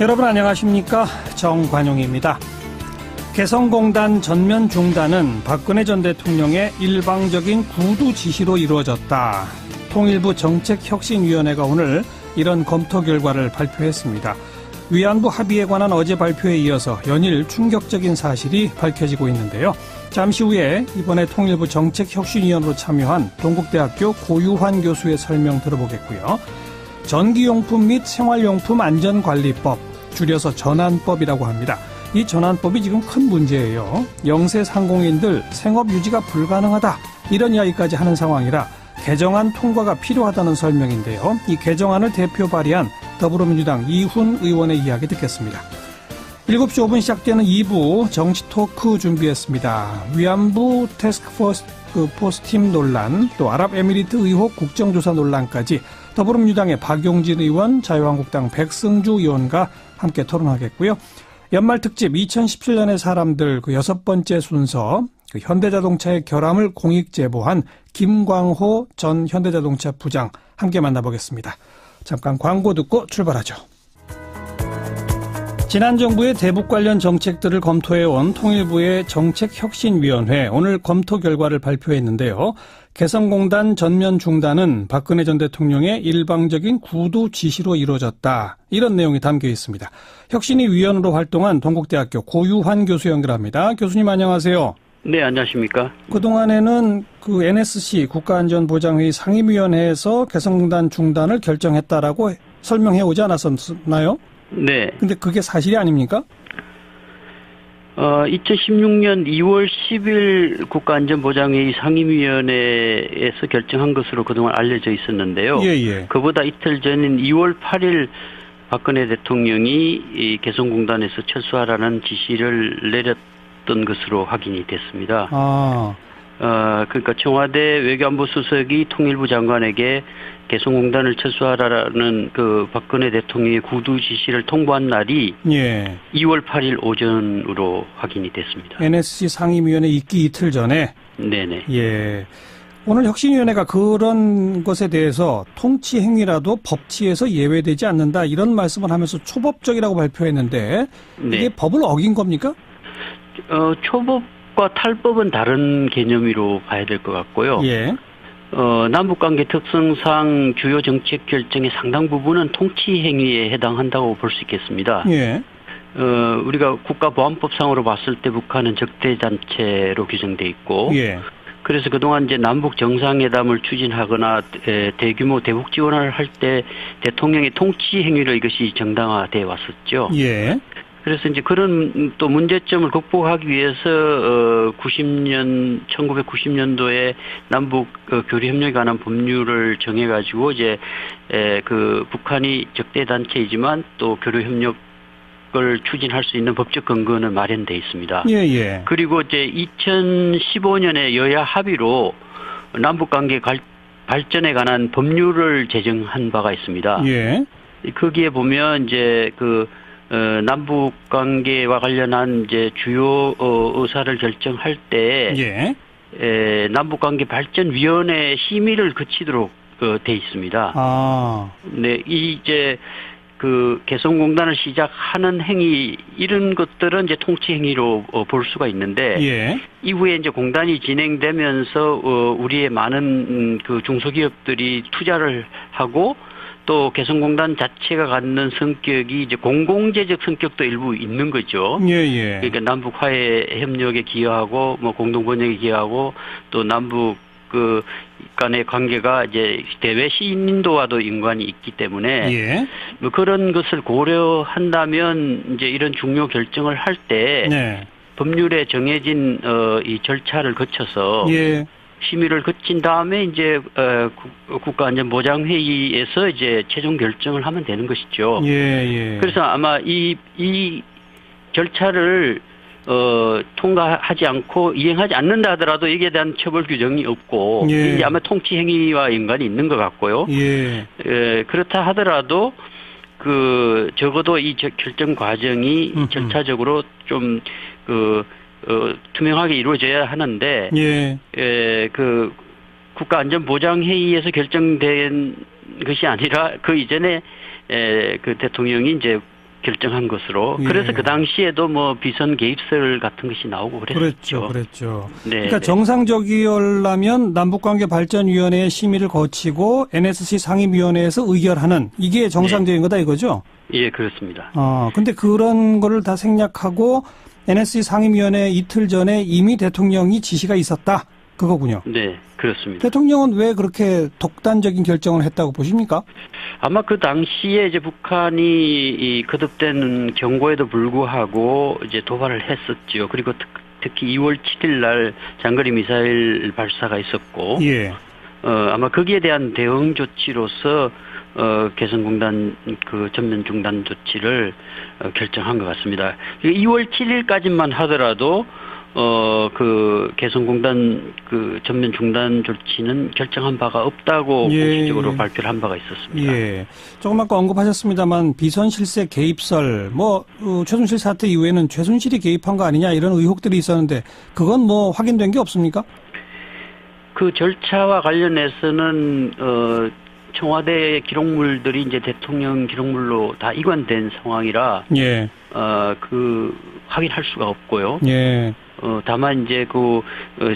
여러분 안녕하십니까? 정관용입니다. 개성공단 전면 중단은 박근혜 전 대통령의 일방적인 구두 지시로 이루어졌다. 통일부 정책혁신위원회가 오늘 이런 검토 결과를 발표했습니다. 위안부 합의에 관한 어제 발표에 이어서 연일 충격적인 사실이 밝혀지고 있는데요. 잠시 후에 이번에 통일부 정책혁신위원으로 참여한 동국대학교 고유환 교수의 설명 들어보겠고요. 전기용품 및 생활용품 안전관리법, 줄여서 전안법이라고 합니다. 이 전환법이 지금 큰 문제예요. 영세 상공인들 생업 유지가 불가능하다, 이런 이야기까지 하는 상황이라 개정안 통과가 필요하다는 설명인데요. 이 개정안을 대표 발의한 더불어민주당 이훈 의원의 이야기 듣겠습니다. 7시 5분 시작되는 2부 정치 토크 준비했습니다. 위안부 태스크포스 팀 논란, 또 아랍에미리트 의혹 국정조사 논란까지 더불어민주당의 박용진 의원, 자유한국당 백승주 의원과 함께 토론하겠고요. 연말특집 2017년의 사람들 그 6번째 순서, 그 현대자동차의 결함을 공익 제보한 김광호 전 현대자동차 부장 함께 만나보겠습니다. 잠깐 광고 듣고 출발하죠. 지난 정부의 대북 관련 정책들을 검토해온 통일부의 정책혁신위원회, 오늘 검토 결과를 발표했는데요. 개성공단 전면 중단은 박근혜 전 대통령의 일방적인 구두 지시로 이루어졌다, 이런 내용이 담겨 있습니다. 혁신위 위원으로 활동한 동국대학교 고유환 교수 연결합니다. 교수님 안녕하세요. 네, 안녕하십니까. 그동안에는 그 NSC 국가안전보장회의 상임위원회에서 개성공단 중단을 결정했다라고 설명해 오지 않았었나요? 네. 근데 그게 사실이 아닙니까? 2016년 2월 10일 국가안전보장회의 상임위원회에서 결정한 것으로 그동안 알려져 있었는데요. 예. 그보다 이틀 전인 2월 8일 박근혜 대통령이 이 개성공단에서 철수하라는 지시를 내렸던 것으로 확인이 됐습니다. 그러니까 청와대 외교안보 수석이 통일부 장관에게 개성공단을 철수하라는 그 박근혜 대통령의 구두 지시를 통보한 날이 2월 8일 오전으로 확인이 됐습니다. NSC 상임위원회 있기 이틀 전에? 네네. 예. 오늘 혁신위원회가 그런 것에 대해서 통치 행위라도 법치에서 예외되지 않는다, 이런 말씀을 하면서 초법적이라고 발표했는데, 이게 법을 어긴 겁니까? 초법과 탈법은 다른 개념으로 봐야 될 것 같고요. 예. 남북관계 특성상 주요 정책 결정의 상당 부분은 통치 행위에 해당한다고 볼 수 있겠습니다. 예. 우리가 국가보안법상으로 봤을 때 북한은 적대단체로 규정돼 있고, 예. 그래서 그동안 이제 남북 정상회담을 추진하거나 대규모 대북 지원을 할 때 대통령의 통치 행위로 이것이 정당화돼 왔었죠. 예. 그래서 이제 그런 또 문제점을 극복하기 위해서 1990년도에 남북 교류 협력에 관한 법률을 정해가지고 이제 그 북한이 적대 단체이지만 또 교류 협력을 추진할 수 있는 법적 근거는 마련돼 있습니다. 예. 그리고 이제 2015년에 여야 합의로 남북 관계 발전에 관한 법률을 제정한 바가 있습니다. 예. 거기에 보면 이제 그 남북 관계와 관련한 이제 주요 의사를 결정할 때 남북 관계 발전 위원회 심의를 거치도록 돼 있습니다. 네, 이제 그 개성공단을 시작하는 행위, 이런 것들은 이제 통치 행위로 볼 수가 있는데, 이후에 이제 공단이 진행되면서 우리의 많은 그 중소기업들이 투자를 하고, 또 개성공단 자체가 갖는 성격이 이제 공공재적 성격도 일부 있는 거죠. 그러니까 남북 화해 협력에 기여하고, 뭐 공동 번역에 기여하고, 또 남북 그 간의 관계가 이제 대외 시인도와도 연관이 있기 때문에 뭐 그런 것을 고려한다면 이제 이런 중요 결정을 할 때 법률에 정해진 이 절차를 거쳐서 심의를 거친 다음에 이제 국가안전보장회의에서 이제 최종 결정을 하면 되는 것이죠. 그래서 아마 이 절차를 통과하지 않고 이행하지 않는다 하더라도 이에 대한 처벌 규정이 없고 이제 아마 통치 행위와 연관이 있는 것 같고요. 그렇다 하더라도 그 적어도 이 결정 과정이 절차적으로 좀 투명하게 이루어져야 하는데 그 국가안전보장회의에서 결정된 것이 아니라 그 이전에 그 대통령이 이제 결정한 것으로. 예. 그래서 그 당시에도 뭐 비선 개입설 같은 것이 나오고 그랬죠. 그랬죠. 네, 그러니까 네. 정상적이려면 남북관계발전위원회의 심의를 거치고 NSC 상임위원회에서 의결하는 이게 정상적인 거다 이거죠? 예, 그렇습니다. 근데 그런 거를 다 생략하고 NSC 상임위원회 이틀 전에 이미 대통령이 지시가 있었다. 그거군요. 네, 그렇습니다. 대통령은 왜 그렇게 독단적인 결정을 했다고 보십니까? 아마 그 당시에 이제 북한이 이 거듭된 경고에도 불구하고 이제 도발을 했었죠. 그리고 특히 2월 7일 날 장거리 미사일 발사가 있었고, 예. 아마 거기에 대한 대응 조치로서 개성공단 그 전면 중단 조치를 결정한 것 같습니다. 2월 7일까지만 하더라도 그 개성공단 그 전면 중단 조치는 결정한 바가 없다고 공식적으로 발표를 한 바가 있었습니다. 예. 조금 아까 언급하셨습니다만 비선실세 개입설, 최순실 사태 이후에는 최순실이 개입한 거 아니냐 이런 의혹들이 있었는데 그건 뭐 확인된 게 없습니까? 그 절차와 관련해서는 청와대 기록물들이 이제 대통령 기록물로 다 이관된 상황이라 예. 그 확인할 수가 없고요. 예. 다만 이제 그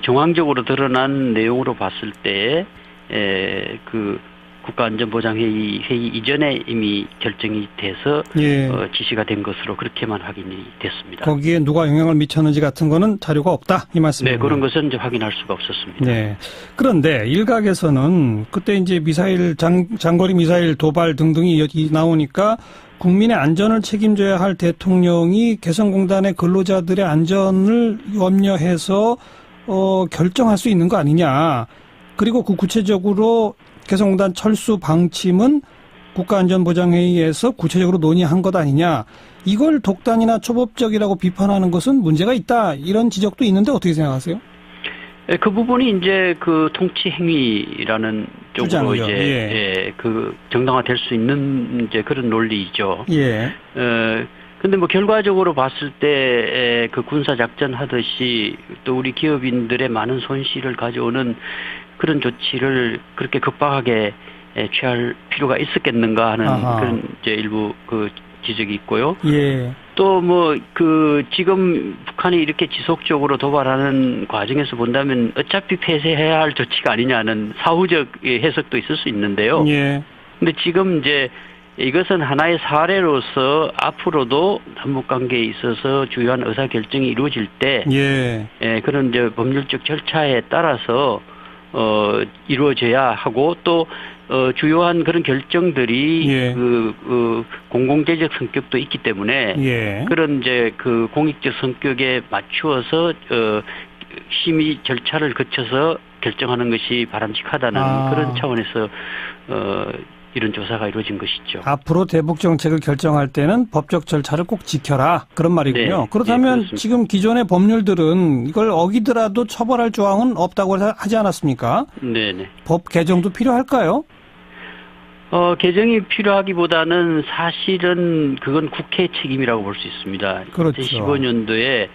정황적으로 드러난 내용으로 봤을 때 그 국가안전보장회의 회의 이전에 이미 결정이 돼서 예. 지시가 된 것으로 그렇게만 확인이 됐습니다. 거기에 누가 영향을 미쳤는지 같은 거는 자료가 없다 이 말씀이에요. 네, 그런 것은 이제 확인할 수가 없었습니다. 네. 그런데 일각에서는 그때 이제 미사일 장거리 미사일 도발 등등이 나오니까 국민의 안전을 책임져야 할 대통령이 개성공단의 근로자들의 안전을 염려해서 결정할 수 있는 거 아니냐. 그리고 그 구체적으로 개성공단 철수 방침은 국가안전보장회의에서 구체적으로 논의한 것 아니냐. 이걸 독단이나 초법적이라고 비판하는 것은 문제가 있다. 이런 지적도 있는데 어떻게 생각하세요? 그 부분이 이제 그 통치 행위라는 쪽으로 주장이죠. 이제 그 정당화될 수 있는 이제 그런 논리이죠. 예. 근데 뭐 결과적으로 봤을 때 그 군사 작전 하듯이 또 우리 기업인들의 많은 손실을 가져오는 그런 조치를 그렇게 급박하게 취할 필요가 있었겠는가 하는 그런 이제 일부 그 지적이 있고요. 예. 또 뭐 그 지금 북한이 이렇게 지속적으로 도발하는 과정에서 본다면 어차피 폐쇄해야 할 조치가 아니냐는 사후적 해석도 있을 수 있는데요. 예. 근데 지금 이제 이것은 하나의 사례로서 앞으로도 남북 관계에 있어서 주요한 의사 결정이 이루어질 때 그런 이제 법률적 절차에 따라서 이루어져야 하고 또 주요한 그런 결정들이 그 공공재적 성격도 있기 때문에 그런 이제 그 공익적 성격에 맞추어서 심의 절차를 거쳐서 결정하는 것이 바람직하다는 그런 차원에서 이런 조사가 이루어진 것이죠. 앞으로 대북 정책을 결정할 때는 법적 절차를 꼭 지켜라 그런 말이군요. 네. 그렇다면 네, 지금 기존의 법률들은 이걸 어기더라도 처벌할 조항은 없다고 하지 않았습니까? 네네. 법 개정도 필요할까요? 개정이 필요하기보다는 사실은 그건 국회의 책임이라고 볼 수 있습니다. 그렇죠. 2015년도에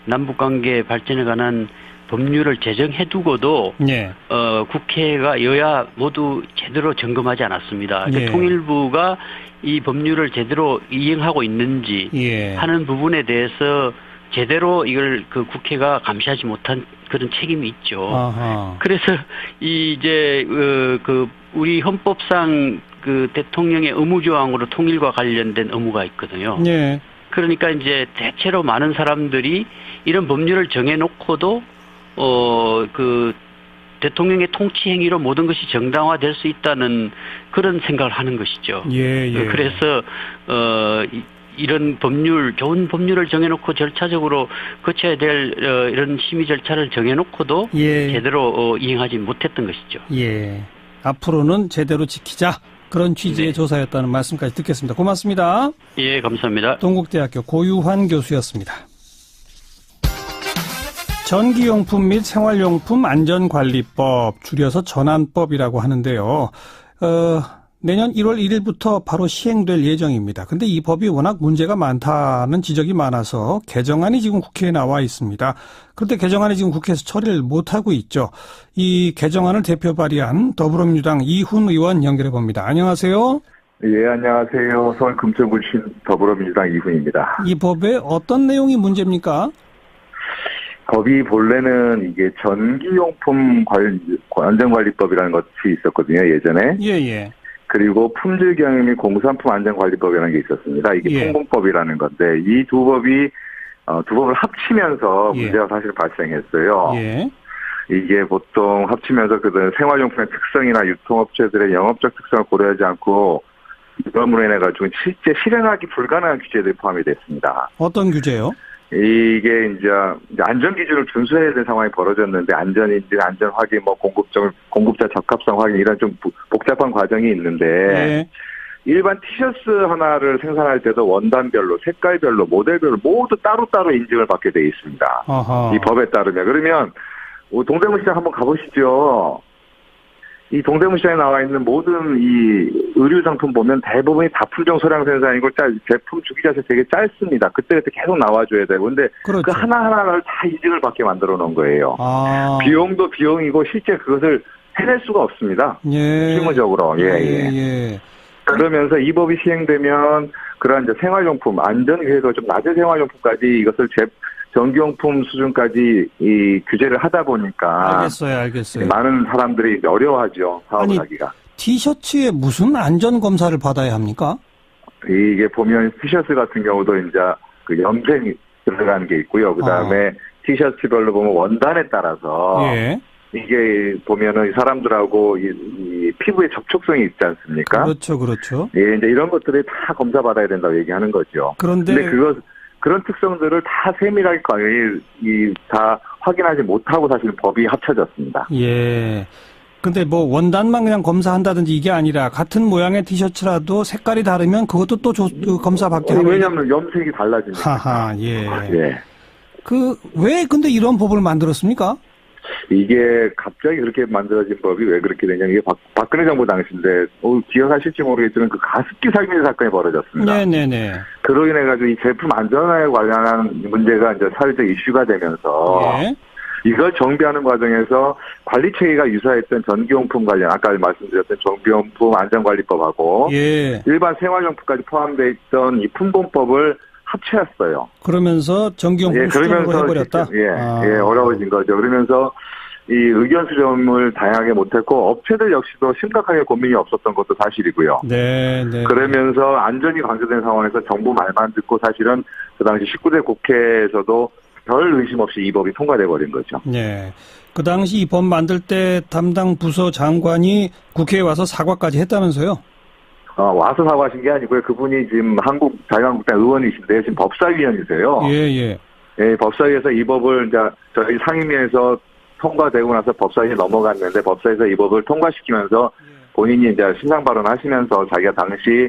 남북관계 발전에 관한 법률을 제정해두고도 국회가 여야 모두 제대로 점검하지 않았습니다. 통일부가 이 법률을 제대로 이행하고 있는지 하는 부분에 대해서 제대로 이걸 그 국회가 감시하지 못한 그런 책임이 있죠. 그래서 이제 그 우리 헌법상 그 대통령의 의무조항으로 통일과 관련된 의무가 있거든요. 그러니까 이제 대체로 많은 사람들이 이런 법률을 정해놓고도 그 대통령의 통치 행위로 모든 것이 정당화될 수 있다는 그런 생각을 하는 것이죠. 그래서 이런 좋은 법률을 정해놓고 절차적으로 거쳐야 될 이런 심의 절차를 정해놓고도 제대로 이행하지 못했던 것이죠. 앞으로는 제대로 지키자. 그런 취지의 조사였다는 말씀까지 듣겠습니다. 고맙습니다. 예, 감사합니다. 동국대학교 고유환 교수였습니다. 전기용품 및 생활용품 안전관리법, 줄여서 전안법이라고 하는데요. 내년 1월 1일부터 바로 시행될 예정입니다. 근데 이 법이 워낙 문제가 많다는 지적이 많아서 개정안이 지금 국회에 나와 있습니다. 그런데 개정안이 지금 국회에서 처리를 못하고 있죠. 이 개정안을 대표 발의한 더불어민주당 이훈 의원 연결해 봅니다. 안녕하세요. 예, 안녕하세요. 서울 금천구 신 더불어민주당 이훈입니다. 이 법에 어떤 내용이 문제입니까? 법이 본래는 이게 전기용품 안전관리법이라는 것이 있었거든요, 예전에. 예, 예. 그리고 품질경영 및 공산품 안전관리법이라는 게 있었습니다. 이게 예. 통공법이라는 건데, 이 두 법이, 두 법을 합치면서 예. 문제가 사실 발생했어요. 예. 이게 보통 합치면서 그 생활용품의 특성이나 유통업체들의 영업적 특성을 고려하지 않고, 이것으로 인해가지고 실제 실행하기 불가능한 규제들이 포함이 됐습니다. 어떤 규제요? 이게 이제 안전 기준을 준수해야 될 상황이 벌어졌는데 안전인증, 안전 확인, 공급자 적합성 확인 이런 좀 복잡한 과정이 있는데 예. 일반 티셔츠 하나를 생산할 때도 원단별로, 색깔별로, 모델별로 모두 따로따로 인증을 받게 돼 있습니다. 아하. 이 법에 따르면. 그러면 동대문 시장 한번 가보시죠. 이 동대문 시장에 나와 있는 모든 이 의류 상품 보면 대부분이 다 품종 소량 생산이고 제품 주기 자체 되게 짧습니다. 그때그때 계속 나와줘야 되고. 근데 그렇죠. 그 하나하나를 다 인증을 받게 만들어 놓은 거예요. 아. 비용도 비용이고 실제 그것을 해낼 수가 없습니다. 예. 실무적으로. 예. 예. 그러면서 이 법이 시행되면 그런 이제 생활용품, 안전위해가 좀 낮은 생활용품까지 이것을 전기용품 수준까지 이 규제를 하다 보니까 알겠어요. 많은 사람들이 이제 어려워하죠. 사업을 하기가. 티셔츠에 무슨 안전 검사를 받아야 합니까? 이게 보면 티셔츠 같은 경우도 이제 그 염색이 들어가는 게 있고요. 그 다음에 티셔츠별로 보면 원단에 따라서 예. 이게 보면은 사람들하고 이 피부의 접촉성이 있지 않습니까? 그렇죠. 예, 이제 이런 것들이 다 검사받아야 된다고 얘기하는 거죠. 그런데 그런 특성들을 다 세밀하게 다 확인하지 못하고 사실 법이 합쳐졌습니다. 예. 근데 뭐 원단만 그냥 검사한다든지 이게 아니라 같은 모양의 티셔츠라도 색깔이 다르면 그것도 또 검사 받게 하는. 왜냐하면 염색이 달라지니까. 하하, 예. 예. 왜 근데 이런 법을 만들었습니까? 이게 갑자기 그렇게 만들어진 법이 왜 그렇게 되냐면 이게 박근혜 정부 당시인데 기억하실지 모르겠지만 그 가습기 살균 사건이 벌어졌습니다. 네네네. 그로 인해 가지고 이 제품 안전에 관련한 문제가 이제 사회적 이슈가 되면서 예. 이걸 정비하는 과정에서 관리 체계가 유사했던 전기용품 관련 아까 말씀드렸던 전기용품 안전관리법하고 예. 일반 생활용품까지 포함되어 있던 이 품공법을 합체했어요. 그러면서 전기용품 수준으로 해버렸다? 어려워진 거죠. 그러면서 이 의견 수렴을 다양하게 못했고 업체들 역시도 심각하게 고민이 없었던 것도 사실이고요. 네. 그러면서 안전이 강조된 상황에서 정부 말만 듣고 사실은 그 당시 19대 국회에서도 별 의심 없이 이 법이 통과돼 버린 거죠. 네. 그 당시 이 법 만들 때 담당 부서 장관이 국회에 와서 사과까지 했다면서요? 와서 사과하신 게 아니고요. 그분이 지금 한국 자유한국당 의원이신데 지금 법사위원이세요. 예. 예, 법사위에서 이 법을 이제 저희 상임위에서 통과되고 나서 법사위에 넘어갔는데 법사위에서 이 법을 통과시키면서 본인이 이제 신상 발언하시면서 자기가 당시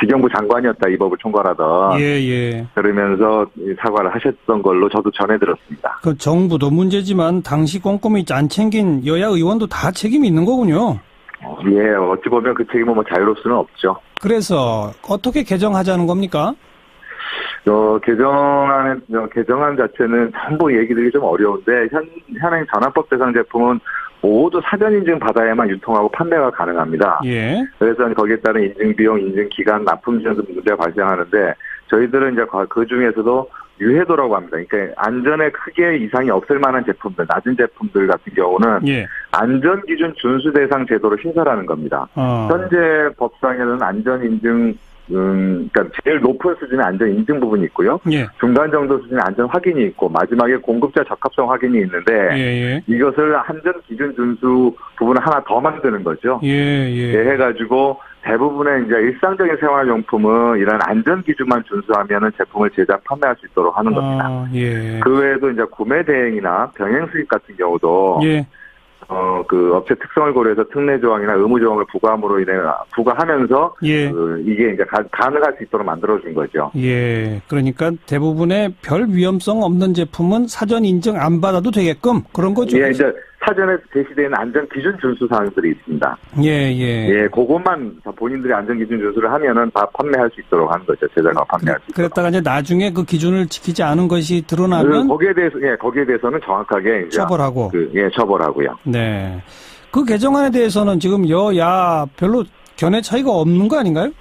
지경부 장관이었다 이 법을 총괄하던. 예. 그러면서 사과를 하셨던 걸로 저도 전해 들었습니다. 그 정부도 문제지만 당시 꼼꼼히 안 챙긴 여야 의원도 다 책임이 있는 거군요. 예, 어찌 보면 그 책임은 자유로울 수는 없죠. 그래서 어떻게 개정하자는 겁니까? 개정안 자체는 전부 얘기들이 좀 어려운데 현행 전환법 대상 제품은 모두 사전 인증 받아야만 유통하고 판매가 가능합니다. 예. 그래서 거기에 따른 인증 비용, 인증 기간, 납품 지연 등 문제가 발생하는데 저희들은 이제 그 중에서도 유해도라고 합니다. 그러니까 안전에 크게 이상이 없을 만한 제품들, 낮은 제품들 같은 경우는 안전 기준 준수 대상 제도로 신설하는 겁니다. 현재 법상에는 안전 인증 그러니까 제일 높은 수준의 안전 인증 부분이 있고요. 중간 정도 수준의 안전 확인이 있고 마지막에 공급자 적합성 확인이 있는데 이것을 안전 기준 준수 부분을 하나 더 만드는 거죠. 해가지고 대부분의 이제 일상적인 생활용품은 이런 안전 기준만 준수하면은 제품을 제작 판매할 수 있도록 하는 겁니다. 그 외에도 이제 구매 대행이나 병행 수입 같은 경우도 그 업체 특성을 고려해서 특례 조항이나 의무 조항을 부과하면서 이게 이제 가능할 수 있도록 만들어준 거죠. 그러니까 대부분의 별 위험성 없는 제품은 사전 인증 안 받아도 되게끔 그런 거죠. 이제 사전에 제시되는 안전 기준 준수 사항들이 있습니다. 그것만 본인들이 안전 기준 준수를 하면은 다 판매할 수 있도록 하는 거죠. 제작과 판매할 수 있도록. 그랬다가 이제 나중에 그 기준을 지키지 않은 것이 드러나면 거기에 대해서는 정확하게 이제 처벌하고. 처벌하고요. 네. 그 개정안에 대해서는 지금 여야 별로 견해 차이가 없는 거 아닌가요?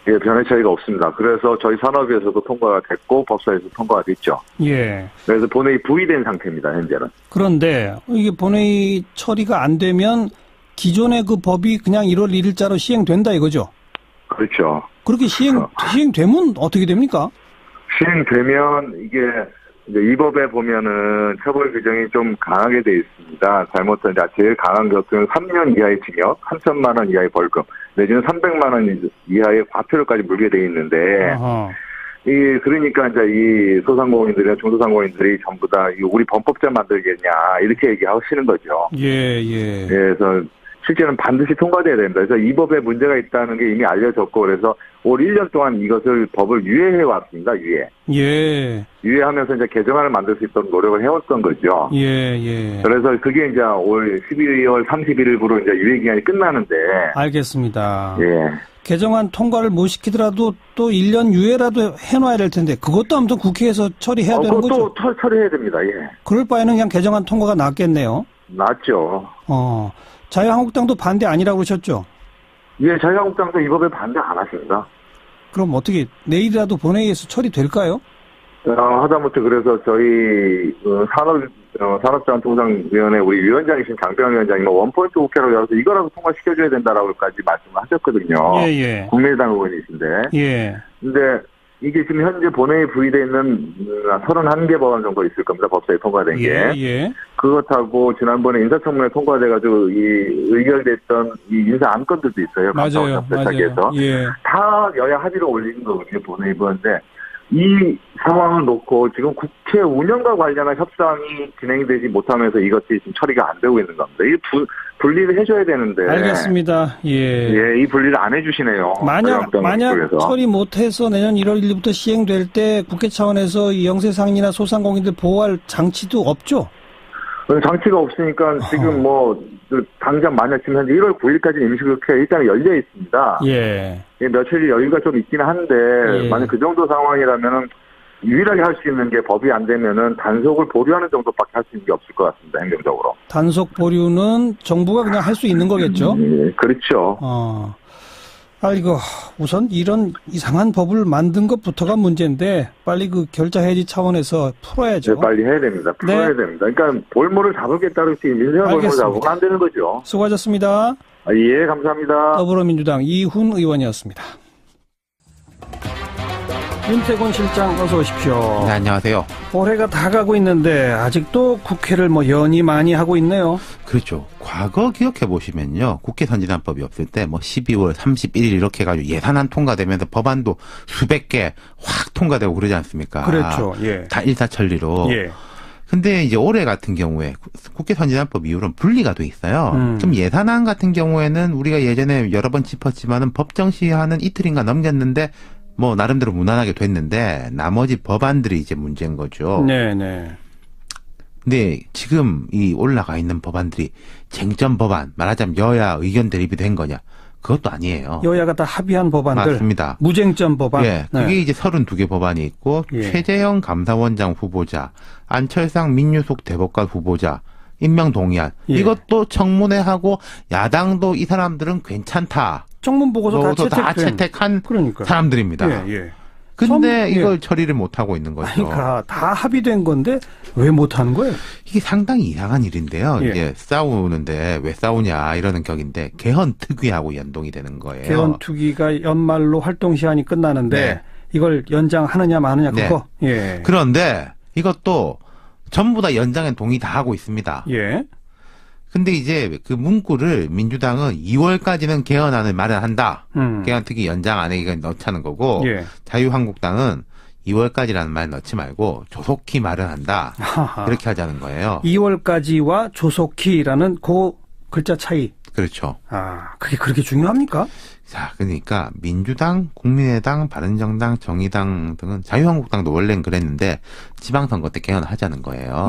예, 변의 차이가 없습니다. 그래서 저희 산업위에서도 통과가 됐고 법사에서 통과가 됐죠. 예. 그래서 본회의 부의된 상태입니다. 현재는. 그런데 이게 본회의 처리가 안 되면 기존의 그 법이 그냥 1월 1일자로 시행된다 이거죠? 그렇죠. 그렇게 시행되면 어떻게 됩니까? 시행되면 이게 이제 이 법에 보면은 처벌 규정이 좀 강하게 돼 있습니다. 잘못한 제일 강한 것은 3년 이하의 징역, 3천만 원 이하의 벌금, 내지는 300만 원 이하의 과태료까지 물게 돼 있는데, 그러니까 이제 이 소상공인들이나 중소상공인들이 전부 다 우리 범법자 만들겠냐 이렇게 얘기하시는 거죠. 예. 그래서 실제는 반드시 통과돼야 됩니다. 그래서 이 법에 문제가 있다는 게 이미 알려졌고, 그래서 올 1년 동안 법을 유예해 왔습니다. 유예하면서 이제 개정안을 만들 수 있도록 노력을 해왔던 거죠. 그래서 그게 이제 올 12월 31일부로 이제 유예 기간이 끝나는데. 알겠습니다. 예. 개정안 통과를 못 시키더라도 또 1년 유예라도 해놔야 될 텐데, 그것도 아무튼 국회에서 처리해야 되는 거죠? 그것도 처리해야 됩니다. 예. 그럴 바에는 그냥 개정안 통과가 낫겠네요. 낫죠. 자유한국당도 반대 아니라고 그러셨죠? 예, 자유한국당도 이 법에 반대 안 하십니다. 그럼 어떻게 내일이라도 본회의에서 처리될까요? 하다못해 그래서 저희 산업자원통상위원회 우리 위원장이신 장병환 위원장이 원포인트 국회라고 해서 이거라도 통과시켜줘야 된다라고까지 말씀을 하셨거든요. 국민의당 의원이신데. 근데 이게 지금 현재 본회의에 부의되어 있는 31개 법안 정도 있을 겁니다. 법사위 통과된 게. 그것하고 지난번에 인사청문회 통과돼가지고 의결됐던 인사 안건들도 있어요. 맞아요. 다 여야 합의로 올리는 거거든요. 본회의부인데 이 상황을 놓고 지금 국회 운영과 관련한 협상이 진행되지 못하면서 이것이 지금 처리가 안 되고 있는 겁니다. 이 분리를 해줘야 되는데. 알겠습니다. 이 분리를 안 해주시네요. 만약 처리 못해서 내년 1월 1일부터 시행될 때 국회 차원에서 이 영세상인이나 소상공인들 보호할 장치도 없죠? 장치가 없으니까 지금 당장 만약 지금 현재 1월 9일까지 임시국회가 일단 열려 있습니다. 며칠 여유가 좀 있긴 한데 만약 그 정도 상황이라면은 유일하게 할 수 있는 게 법이 안 되면은 단속을 보류하는 정도밖에 할 수 있는 게 없을 것 같습니다. 행정적으로. 단속 보류는 정부가 그냥 할 수 있는 거겠죠? 그렇죠. 아이고, 우선 이런 이상한 법을 만든 것부터가 문제인데 빨리 그 결자 해지 차원에서 풀어야죠. 네, 빨리 해야 됩니다. 풀어야 됩니다. 그러니까 볼모를 잡을겠다고 했지 민생을 볼모를 잡으면 안 되는 거죠. 수고하셨습니다. 예, 감사합니다. 더불어민주당 이훈 의원이었습니다. 윤태곤 실장 어서 오십시오. 네, 안녕하세요. 올해가 다 가고 있는데 아직도 국회를 연이 많이 하고 있네요. 그렇죠. 과거 기억해 보시면요. 국회 선진화법이 없을 때 12월 31일 이렇게 해가지고 예산안 통과되면서 법안도 수백 개 확 통과되고 그러지 않습니까? 그렇죠. 다 일사천리로. 근데 이제 올해 같은 경우에 국회 선진화법 이후로는 분리가 돼 있어요. 그럼 예산안 같은 경우에는 우리가 예전에 여러 번 짚었지만은 법정 시한은 이틀인가 넘겼는데 나름대로 무난하게 됐는데, 나머지 법안들이 이제 문제인 거죠. 네네. 근데 지금 이 올라가 있는 법안들이 쟁점 법안, 말하자면 여야 의견 대립이 된 거냐? 그것도 아니에요. 여야가 다 합의한 법안들. 맞습니다. 무쟁점 법안. 그게 이제 32개 법안이 있고, 최재형 감사원장 후보자, 안철상 민유속 대법관 후보자, 임명 동의안. 이것도 청문회하고 야당도 이 사람들은 괜찮다. 청문 보고서 다 채택한 사람들입니다. 근데 이걸 처리를 못하고 있는 거죠. 그러니까 다 합의된 건데 왜 못하는 거예요? 이게 상당히 이상한 일인데요. 이제 싸우는데 왜 싸우냐 이러는 격인데 개헌 특위하고 연동이 되는 거예요. 개헌 특위가 연말로 활동 시한이 끝나는데 이걸 연장하느냐 마느냐 그거. 그런데 이것도 전부 다 연장에 동의 다 하고 있습니다. 근데 이제 그 문구를 민주당은 2월까지는 개헌안을 마련한다. 개헌 특위 연장 안에 이거 넣자는 거고 자유한국당은 2월까지라는 말 넣지 말고 조속히 마련한다. 그렇게 하자는 거예요. 2월까지와 조속히라는 그 글자 차이. 그렇죠. 그게 그렇게 중요합니까? 자, 그러니까 민주당, 국민의당, 바른정당, 정의당 등은 자유한국당도 원래는 그랬는데 지방선거 때 개헌하자는 거예요.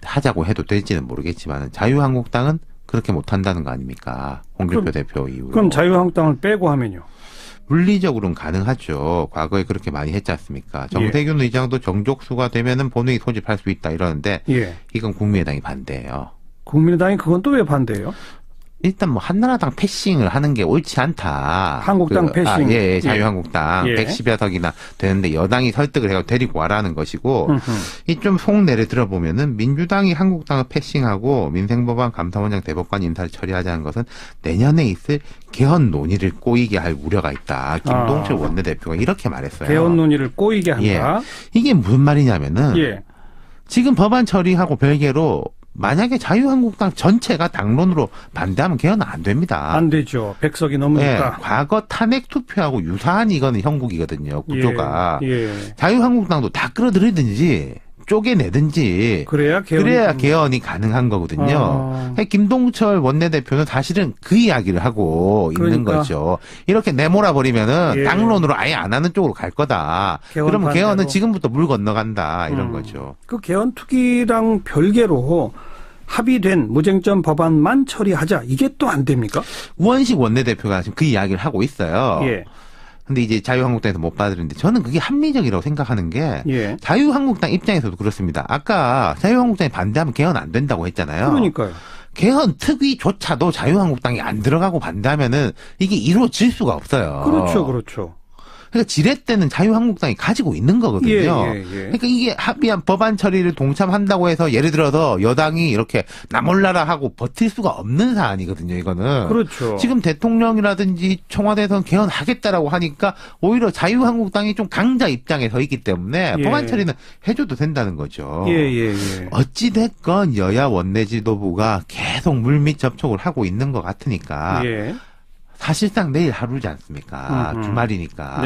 하자고 해도 될지는 모르겠지만 자유한국당은 그렇게 못한다는 거 아닙니까? 홍길표 대표 이후로. 그럼 자유한국당을 빼고 하면요? 물리적으로는 가능하죠. 과거에 그렇게 많이 했지 않습니까? 정세균 의장도 정족수가 되면은 본회의 소집할 수 있다 이러는데 이건 국민의당이 반대예요. 국민의당이 그건 또 왜 반대예요? 일단 뭐 한나라당 패싱을 하는 게 옳지 않다. 한국당 패싱. 예, 자유한국당 110여 석이나 되는데 여당이 설득을 해서 데리고 와라는 것이고 이 좀 속내를 들어보면은 민주당이 한국당을 패싱하고 민생법안 감사원장 대법관 인사를 처리하자는 것은 내년에 있을 개헌 논의를 꼬이게 할 우려가 있다. 김동철 원내대표가 이렇게 말했어요. 개헌 논의를 꼬이게 한다. 예. 이게 무슨 말이냐면은 지금 법안 처리하고 별개로 만약에 자유한국당 전체가 당론으로 반대하면 개헌은 안 됩니다. 안 되죠. 100석이 넘으니까. 과거 탄핵 투표하고 유사한 이거는 형국이거든요. 구조가. 자유한국당도 다 끌어들이든지 쪼개내든지 그래야 개헌이 가능한 거거든요. 김동철 원내대표는 사실은 그 이야기를 하고 있는 거죠. 이렇게 내몰아 버리면은 당론으로 아예 안 하는 쪽으로 갈 거다. 그러면 개헌은 지금부터 물 건너간다 이런 거죠. 그 개헌 투기랑 별개로 합의된 무쟁점 법안만 처리하자 이게 또 안 됩니까? 우원식 원내대표가 지금 그 이야기를 하고 있어요. 근데 이제 자유한국당에서 못 받아들이는데 저는 그게 합리적이라고 생각하는 게 자유한국당 입장에서도 그렇습니다. 아까 자유한국당이 반대하면 개헌 안 된다고 했잖아요. 그러니까요. 개헌 특위조차도 자유한국당이 안 들어가고 반대하면은 이게 이루어질 수가 없어요. 그렇죠. 그러니까 지렛대는 자유한국당이 가지고 있는 거거든요. 그러니까 이게 합의한 법안 처리를 동참한다고 해서 예를 들어서 여당이 이렇게 나몰라라 하고 버틸 수가 없는 사안이거든요. 이거는. 그렇죠. 지금 대통령이라든지 청와대에서는 개헌하겠다라고 하니까 오히려 자유한국당이 좀 강자 입장에 서 있기 때문에 법안 처리는 해줘도 된다는 거죠. 어찌됐건 여야 원내 지도부가 계속 물밑 접촉을 하고 있는 것 같으니까 사실상 내일 하루지 않습니까? 주말이니까.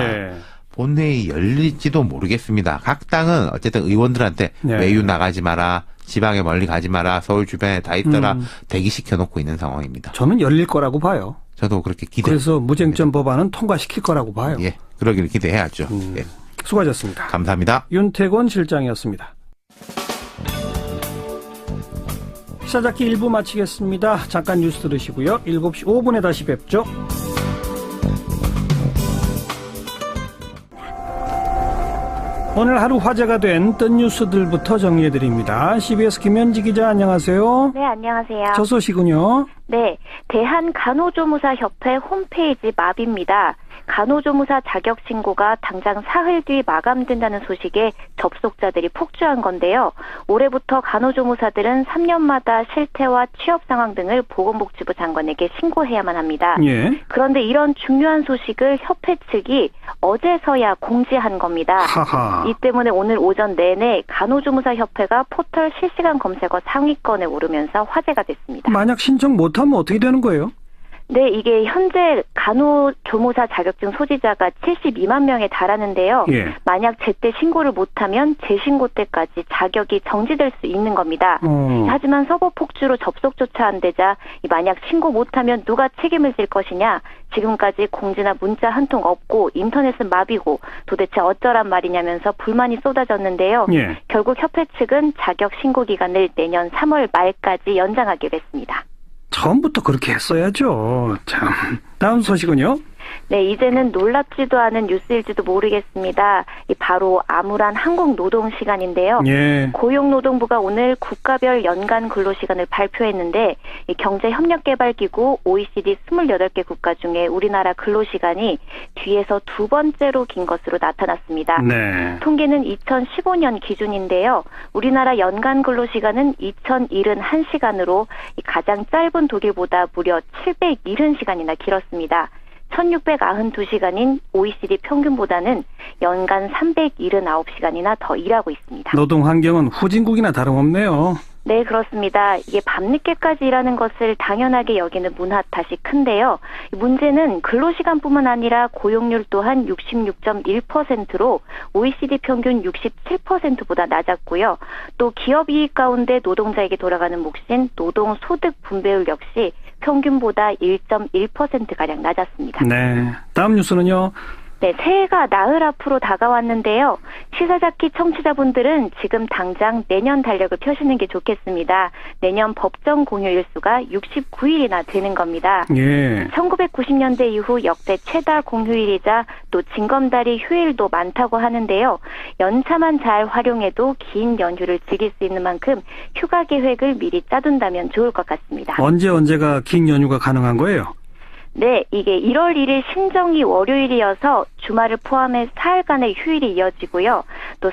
본회의 열릴지도 모르겠습니다. 각 당은 어쨌든 의원들한테 외유 나가지 마라, 지방에 멀리 가지 마라, 서울 주변에 다 있더라 대기시켜놓고 있는 상황입니다. 저는 열릴 거라고 봐요. 저도 그렇게 기대합니다. 그래서 무쟁점 법안은 통과시킬 거라고 봐요. 그러기를 기대해야죠. 수고하셨습니다. 감사합니다. 윤태권 실장이었습니다. 시사잡기 1부 마치겠습니다. 잠깐 뉴스 들으시고요. 7시 5분에 다시 뵙죠. 오늘 하루 화제가 된 뜬 뉴스들부터 정리해드립니다. CBS 김현지 기자 안녕하세요. 네, 안녕하세요. 저 소식은요? 네, 대한간호조무사협회 홈페이지 마비입니다. 간호조무사 자격 신고가 당장 사흘 뒤 마감된다는 소식에 접속자들이 폭주한 건데요. 올해부터 간호조무사들은 3년마다 실태와 취업 상황 등을 보건복지부 장관에게 신고해야만 합니다. 그런데 이런 중요한 소식을 협회 측이 어제서야 공지한 겁니다. 이 때문에 오늘 오전 내내 간호조무사협회가 포털 실시간 검색어 상위권에 오르면서 화제가 됐습니다. 만약 신청 못하면 어떻게 되는 거예요? 네, 이게 현재 간호조무사 자격증 소지자가 72만 명에 달하는데요. 만약 제때 신고를 못하면 재신고 때까지 자격이 정지될 수 있는 겁니다. 하지만 서버 폭주로 접속조차 안 되자 만약 신고 못하면 누가 책임을 질 것이냐. 지금까지 공지나 문자 한 통 없고 인터넷은 마비고 도대체 어쩌란 말이냐면서 불만이 쏟아졌는데요. 결국 협회 측은 자격 신고 기간을 내년 3월 말까지 연장하기로 했습니다. 처음부터 그렇게 했어야죠. 참. 다음 소식은요? 네, 이제는 놀랍지도 않은 뉴스일지도 모르겠습니다. 바로 암울한 한국 노동 시간인데요. 고용노동부가 오늘 국가별 연간 근로시간을 발표했는데 경제협력개발기구 OECD 28개 국가 중에 우리나라 근로시간이 뒤에서 두 번째로 긴 것으로 나타났습니다. 통계는 2015년 기준인데요. 우리나라 연간 근로시간은 2071시간으로 가장 짧은 독일보다 무려 770시간이나 길었습니다. 1692시간인 OECD 평균보다는 연간 379시간이나 더 일하고 있습니다. 노동 환경은 후진국이나 다름없네요. 네, 그렇습니다. 이게 밤늦게까지 일하는 것을 당연하게 여기는 문화 탓이 큰데요. 문제는 근로시간뿐만 아니라 고용률 또한 66.1%로 OECD 평균 67%보다 낮았고요. 또 기업 이익 가운데 노동자에게 돌아가는 몫인 노동소득 분배율 역시 평균보다 1.1%가량 낮았습니다. 네, 다음 뉴스는요. 네, 새해가 나흘 앞으로 다가왔는데요. 시사자키 청취자분들은 지금 당장 내년 달력을 펴시는 게 좋겠습니다. 내년 법정 공휴 일수가 69일이나 되는 겁니다. 예. 1990년대 이후 역대 최다 공휴일이자 또 징검다리 휴일도 많다고 하는데요. 연차만 잘 활용해도 긴 연휴를 즐길 수 있는 만큼 휴가 계획을 미리 짜둔다면 좋을 것 같습니다. 언제가 긴 연휴가 가능한 거예요? 네, 이게 1월 1일 신정이 월요일이어서 주말을 포함해 사흘간의 휴일이 이어지고요. 또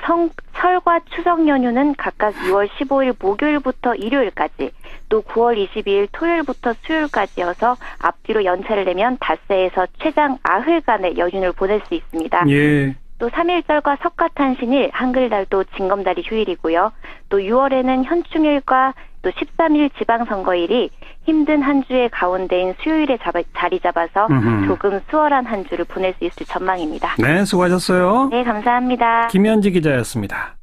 설과 추석 연휴는 각각 2월 15일 목요일부터 일요일까지, 또 9월 22일 토요일부터 수요일까지여서 앞뒤로 연차를 내면 닷새에서 최장 90일간의 연휴를 보낼 수 있습니다. 예. 또 3.1절과 석가탄신일, 한글날도 징검다리 휴일이고요. 또 6월에는 현충일과 또 13일 지방선거일이 힘든 한 주의 가운데인 수요일에 자리 잡아서 조금 수월한 한 주를 보낼 수 있을 전망입니다. 네, 수고하셨어요. 네, 감사합니다. 김현지 기자였습니다.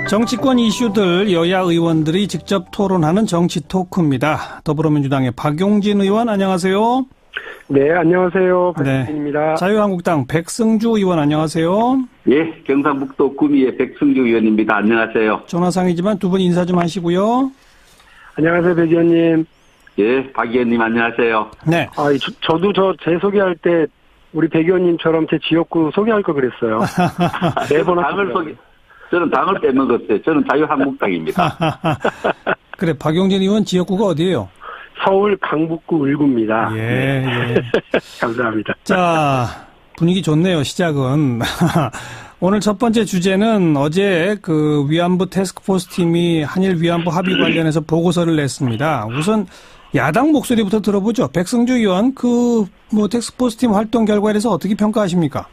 정치권 이슈들 여야 의원들이 직접 토론하는 정치 토크입니다. 더불어민주당의 박용진 의원 안녕하세요. 네, 안녕하세요. 박용진입니다. 네. 자유한국당 백승주 의원 안녕하세요. 예, 경상북도 구미의 백승주 의원입니다. 안녕하세요. 전화상이지만 두 분 인사 좀 하시고요. 안녕하세요, 백 의원님. 예, 박 의원님 안녕하세요. 네. 저도 제 소개할 때 우리 백 의원님처럼 제 지역구 소개할 거 그랬어요. 매번 저는 당을 빼먹었어요. 저는 자유한국당입니다. 그래, 박용진 의원 지역구가 어디예요? 서울 강북구 을구입니다. 예. 감사합니다. 자, 분위기 좋네요, 시작은. 오늘 첫 번째 주제는 어제 그 위안부 태스크포스 팀이 한일 위안부 합의 관련해서 보고서를 냈습니다. 우선 야당 목소리부터 들어보죠. 백승주 의원, 태스크포스 팀 활동 결과에 대해서 어떻게 평가하십니까?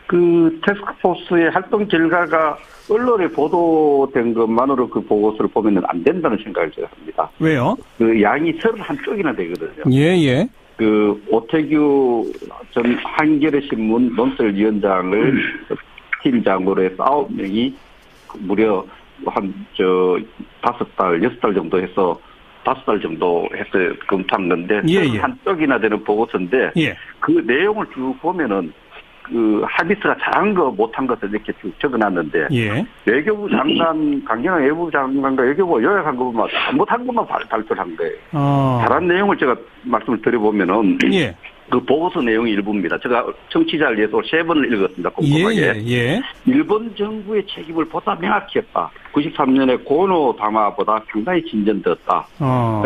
그 태스크포스의 활동 결과가 언론에 보도된 것만으로 그 보고서를 보면은 안 된다는 생각을 제가 합니다. 왜요? 그 양이 31쪽이나 되거든요. 예. 그 오태규 전 한겨레 신문 논설위원장을 팀장으로 해서 9명이 무려 한 5달, 6달 정도 해서 5달 정도 해서 검토한 건데 한 쪽이나 되는 보고서인데 그 내용을 쭉 보면은 그 하비스가 잘한 거 못한 것을 이렇게 쭉 적어놨는데 외교부 장관 강경화 외교부 장관과 외교부가 요약한 거 보면 잘못한 것만 발표를 한 거예요. 잘한 내용을 제가 말씀을 드려보면은 그 보고서 내용이 일부입니다. 제가 청취자를 위해서 3번을 읽었습니다. 꼼꼼하게. 일본 정부의 책임을 보다 명확히 했다. 93년에 고노 담화보다 상당히 진전되었다.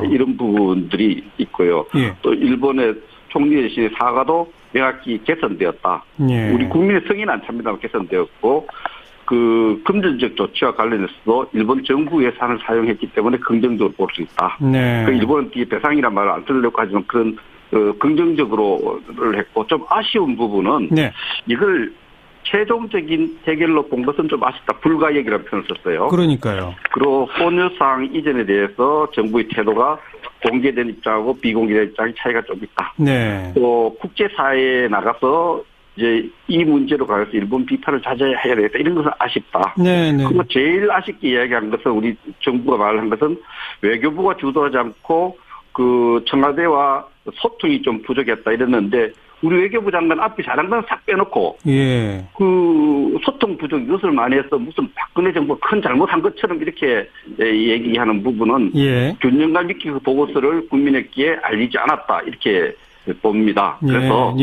이런 부분들이 있고요. 또 일본의 총리의 사과도 명확히 개선되었다. 우리 국민의 성의는 안 찹니다만 개선되었고 그 금전적 조치와 관련해서도 일본 정부 예산을 사용했기 때문에 긍정적으로 볼 수 있다. 그 일본은 뒤에 배상이란 말을 안 쓰려고 하지만 그런 긍정적으로를 했고 좀 아쉬운 부분은 이걸 최종적인 해결로 본 것은 좀 아쉽다. 불가역이라는 표현을 썼어요. 그러니까요. 그리고 혼유사항 이전에 대해서 정부의 태도가 공개된 입장하고 비공개된 입장이 차이가 좀 있다. 또 국제사회에 나가서 이제 이 문제로 가서 일본 비판을 자제해야 되겠다. 이런 것은 아쉽다. 그리고 제일 아쉽게 이야기한 것은 우리 정부가 말한 것은 외교부가 주도하지 않고 그 청와대와 소통이 좀 부족했다 이랬는데 우리 외교부 장관 앞에 잘한 건 싹 빼놓고 그 소통 부족 이것을 많이 해서 무슨 박근혜 정부가 큰 잘못한 것처럼 이렇게 얘기하는 부분은 균형감 있게 그 보고서를 국민에게 알리지 않았다 이렇게 봅니다. 그래서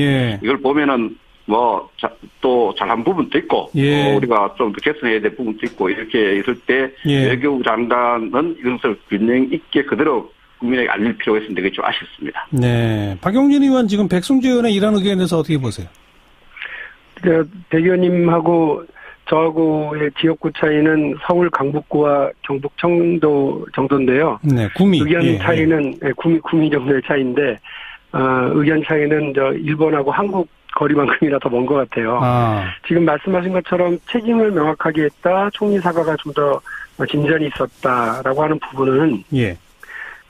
이걸 보면은 또 잘한 부분도 있고 우리가 좀 더 개선해야 될 부분도 있고 이렇게 있을 때 외교부 장관은 이것을 균형 있게 그대로 국민에게 알릴 필요가 있는데 그게 좀 아쉽습니다. 박용진 의원 지금 백승주 의원의 이런 의견에 대해서 어떻게 보세요? 백 의원님하고 저하고의 지역구 차이는 서울 강북구와 경북 청도 정도인데요. 구미. 의견 차이는 구미 정도의 차이인데 의견 차이는 일본하고 한국 거리만큼이나 더 먼 것 같아요. 지금 말씀하신 것처럼 책임을 명확하게 했다. 총리 사과가 좀 더 진전이 있었다라고 하는 부분은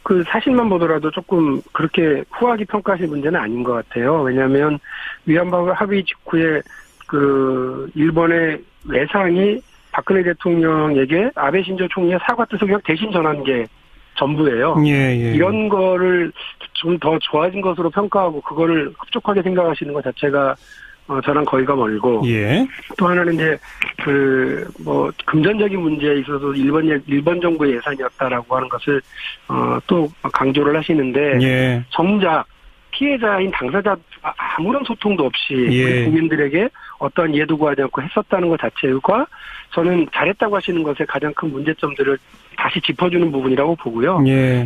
그 사실만 보더라도 조금 그렇게 후하게 평가하실 문제는 아닌 것 같아요. 왜냐하면 위안부 합의 직후에 그 일본의 외상이 박근혜 대통령에게 아베 신조 총리의 사과 뜻을 대신 전한 게 전부예요. 이런 거를 좀 더 좋아진 것으로 평가하고 그거를 흡족하게 생각하시는 것 자체가 저랑 거리가 멀고 또 하나는 이제 금전적인 문제에 있어서 일본 정부의 예산이었다라고 하는 것을 또 강조를 하시는데 정작 피해자인 당사자 아무런 소통도 없이 우리 국민들에게 어떠한 이해도 구하지 않고 했었다는 것 자체가 저는 잘했다고 하시는 것의 가장 큰 문제점들을 다시 짚어주는 부분이라고 보고요.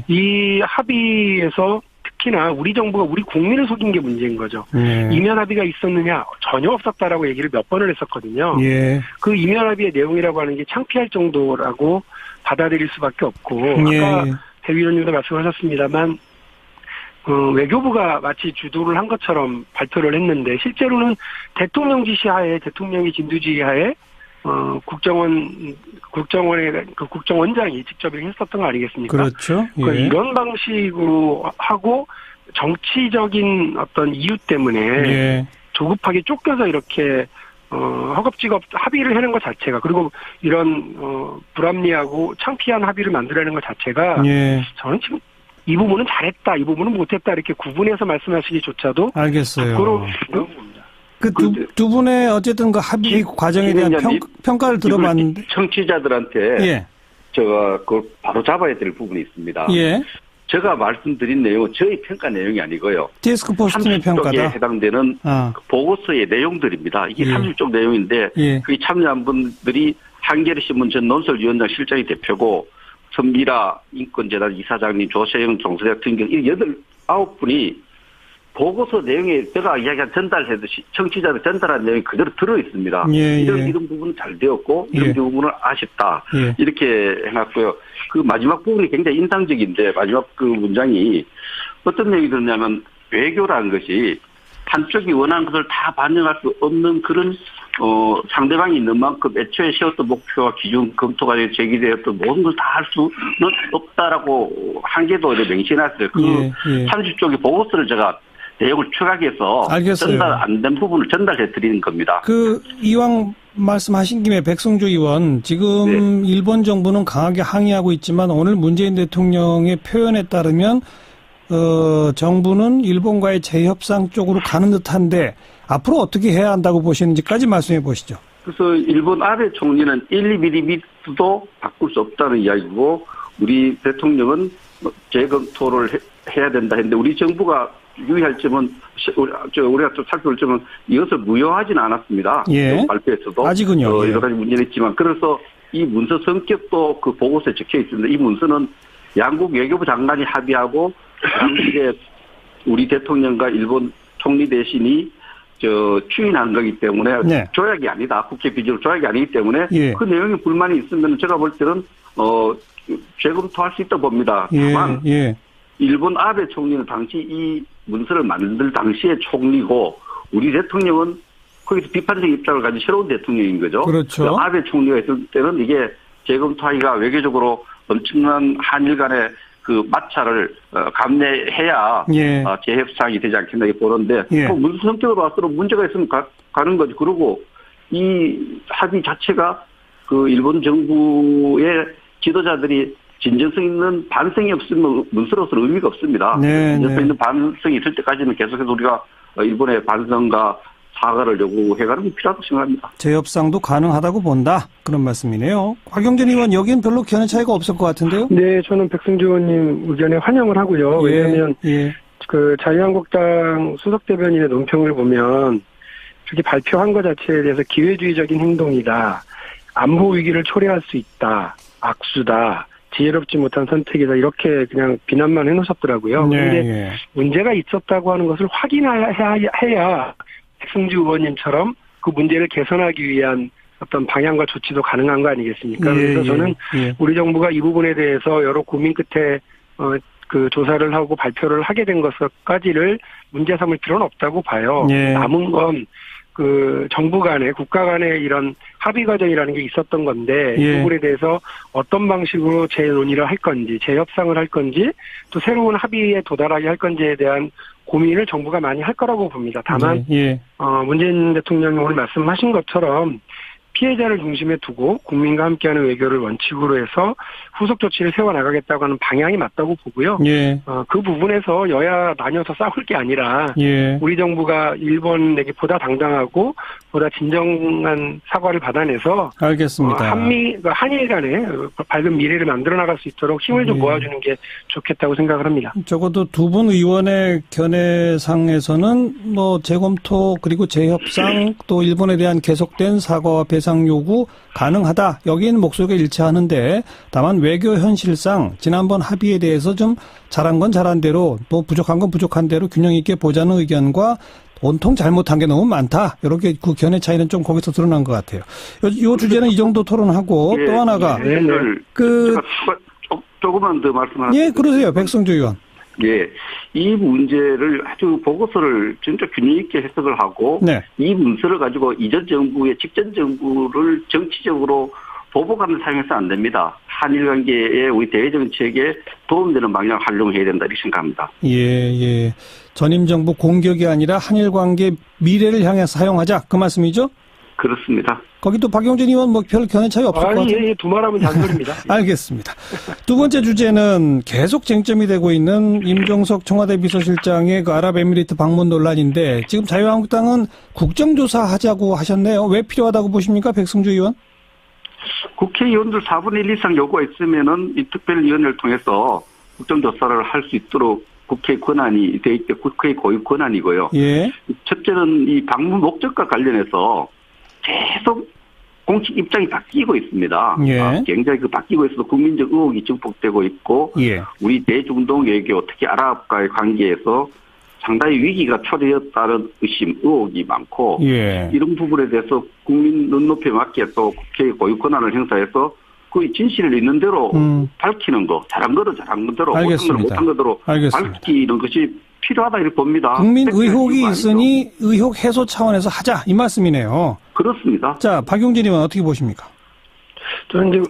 이 합의에서 특히나 우리 정부가 우리 국민을 속인 게 문제인 거죠. 이면 합의가 있었느냐? 전혀 없었다라고 얘기를 몇 번을 했었거든요. 그 이면 합의의 내용이라고 하는 게 창피할 정도라고 받아들일 수밖에 없고 아까 배 위원님도 말씀하셨습니다만 외교부가 마치 주도를 한 것처럼 발표를 했는데 실제로는 대통령 지시하에 대통령이 진두지휘하에 국정원의 그 국정원장이 직접 이렇게 했었던 거 아니겠습니까? 그렇죠. 이런 방식으로 하고 정치적인 어떤 이유 때문에 조급하게 쫓겨서 이렇게 허겁지겁 합의를 하는 것 자체가 그리고 이런 불합리하고 창피한 합의를 만들어내는 것 자체가 저는 지금 이 부분은 잘했다, 이 부분은 못했다 이렇게 구분해서 말씀하시기조차도 알겠어요. 밖으로 그 두 분의 어쨌든 그 합의 과정에 대한 평가를 들어봤는데 청취자들한테 제가 그걸 바로 잡아야 될 부분이 있습니다. 제가 말씀드린 내용은 저희 평가 내용이 아니고요. 데스크 포스팅의 평가다. 해당되는 보고서의 내용들입니다. 이게 30쪽 내용인데 그 참여한 분들이 한겨레 신문 전 논설위원장 실장이 대표고 선미라 인권재단 이사장님, 조세영 종서대 같은 경우 9분이 보고서 내용에 제가 이야기한 전달하듯이 청취자들 전달한 내용이 그대로 들어있습니다. 이런 부분은 잘 되었고 이런 부분은 아쉽다. 이렇게 해놨고요. 그 마지막 부분이 굉장히 인상적인데 마지막 그 문장이 어떤 얘기 들었냐면 외교라는 것이 한쪽이 원하는 것을 다 반영할 수 없는 그런 상대방이 있는 만큼 애초에 세웠던 목표와 기준 검토 과정에 제기되었던 모든 걸 다 할 수는 없다라고 한계도 명시해놨어요. 그 30쪽의 보고서를 제가 내용을 추가해서 전달 안 된 부분을 전달해 드리는 겁니다. 이왕 말씀하신 김에 백성주 의원, 지금 일본 정부는 강하게 항의하고 있지만 오늘 문재인 대통령의 표현에 따르면 정부는 일본과의 재협상 쪽으로 가는 듯한데 앞으로 어떻게 해야 한다고 보시는지까지 말씀해 보시죠. 그래서 일본 아베 총리는 1~2mm도 바꿀 수 없다는 이야기고 우리 대통령은 재검토를 해야 된다 했는데 우리 정부가 유의할 점은 우리가 좀 살펴볼 점은 이것을 무효하지는 않았습니다. 발표에서도 아직은요. 여러 가지 문제는 있지만 그래서 이 문서 성격도 그 보고서에 적혀 있습니다. 이 문서는 양국 외교부 장관이 합의하고 양국의 우리 대통령과 일본 총리 대신이 추인한 거기 때문에 조약이 아니다. 국회 비준으로 조약이 아니기 때문에 그 내용에 불만이 있으면 제가 볼 때는 재검토할 수 있다고 봅니다. 다만 일본 아베 총리는 당시 이 문서를 만들 당시의 총리고 우리 대통령은 거기서 비판적 입장을 가진 새로운 대통령인 거죠. 그렇죠. 아베 총리가 있을 때는 이게 재검토하기가 외교적으로 엄청난 한일 간의 그 마찰을 감내해야 재협상이 되지 않겠나 보는데 그 문서 성격으로 봐서는 문제가 있으면 가는 거지. 그리고 이 합의 자체가 그 일본 정부의 지도자들이 진정성 있는 반성이 없으면 문서로서는 의미가 없습니다. 진정성 있는 반성이 있을 때까지는 계속해서 우리가 일본의 반성과 사과를 요구해가는 게 필요하다고 생각합니다. 재협상도 가능하다고 본다. 그런 말씀이네요. 곽영진 의원, 여기는 별로 견해 차이가 없을 것 같은데요? 네, 저는 백승주 의원님 의견에 환영을 하고요. 왜냐하면 그 자유한국당 수석대변인의 논평을 보면 이렇게 발표한 것 자체에 대해서 기회주의적인 행동이다. 안보 위기를 초래할 수 있다. 악수다. 지혜롭지 못한 선택이다. 이렇게 그냥 비난만 해놓으셨더라고요. 그런데 문제가 있었다고 하는 것을 확인해야 백승주 의원님처럼 그 문제를 개선하기 위한 어떤 방향과 조치도 가능한 거 아니겠습니까? 그래서 저는 우리 정부가 이 부분에 대해서 여러 고민 끝에 그 조사를 하고 발표를 하게 된 것까지를 문제 삼을 필요는 없다고 봐요. 남은 건 그 정부 간에 국가 간의 이런 합의 과정이라는 게 있었던 건데 이 부분에 대해서 어떤 방식으로 재논의를 할 건지 재협상을 할 건지 또 새로운 합의에 도달하게 할 건지에 대한 고민을 정부가 많이 할 거라고 봅니다. 다만 문재인 대통령이 오늘 말씀하신 것처럼 피해자를 중심에 두고 국민과 함께하는 외교를 원칙으로 해서 후속 조치를 세워나가겠다고 하는 방향이 맞다고 보고요. 예. 그 부분에서 여야 나뉘어서 싸울 게 아니라 예. 우리 정부가 일본에게 보다 당당하고 보다 진정한 사과를 받아내서 알겠습니다. 한일 간의 밝은 미래를 만들어 나갈 수 있도록 힘을 좀 모아주는 게 좋겠다고 생각을 합니다. 적어도 두 분 의원의 견해상에서는 뭐 재검토 그리고 재협상 또 일본에 대한 계속된 사과와 배상 요구 가능하다. 여기에는 목소리가 일치하는데 다만 외교 현실상 지난번 합의에 대해서 좀 잘한 건 잘한 대로 뭐 부족한 건 부족한 대로 균형 있게 보자는 의견과 온통 잘못한 게 너무 많다. 이렇게 그 견해 차이는 좀 거기서 드러난 것 같아요. 이 주제는 이 정도 토론하고 또 하나가 조금만 더 말씀하세요. 예, 그러세요. 백성주 의원. 예, 이 문제를 아주 보고서를 진짜 균형 있게 해석을 하고 네. 이 문서를 가지고 이전 정부의 직전 정부를 정치적으로 보복하는 사용해서 안 됩니다. 한일 관계에 우리 대외 정책에 도움되는 방향을 활용해야 된다 이렇게 생각합니다. 예. 전임 정부 공격이 아니라 한일 관계 미래를 향해서 사용하자 그 말씀이죠? 그렇습니다. 거기 또 박용진 의원 뭐 별 견해 차이 없을 것 같아요. 예, 두말하면 잔소리입니다. 알겠습니다. 두 번째 주제는 계속 쟁점이 되고 있는 임종석 청와대 비서실장의 그 아랍에미리트 방문 논란인데 지금 자유한국당은 국정조사 하자고 하셨네요. 왜 필요하다고 보십니까, 백승주 의원? 국회의원들 4분의 1 이상 요구가 있으면은 이 특별위원회를 통해서 국정조사를 할 수 있도록 국회 권한이 돼 있고 국회의 고유 권한이고요. 예. 첫째는 이 방문 목적과 관련해서 계속 공식 입장이 바뀌고 있습니다. 예. 굉장히 바뀌고 있어서 국민적 의혹이 증폭되고 있고 예. 우리 대중동 외교 특히 아랍과의 관계에서 상당히 위기가 초래했다는 의심, 의혹이 많고 예. 이런 부분에 대해서 국민 눈높이에 맞게 또 국회의 고유 권한을 행사해서 그 진실을 있는 대로 밝히는 거, 잘한 거는 잘한 대로, 못한 거대로 밝히는 것이 필요하다 이렇게 봅니다. 국민 의혹이 있으니 의혹 해소 차원에서 하자 이 말씀이네요. 그렇습니다. 자, 박용진 의원 어떻게 보십니까? 저는 이제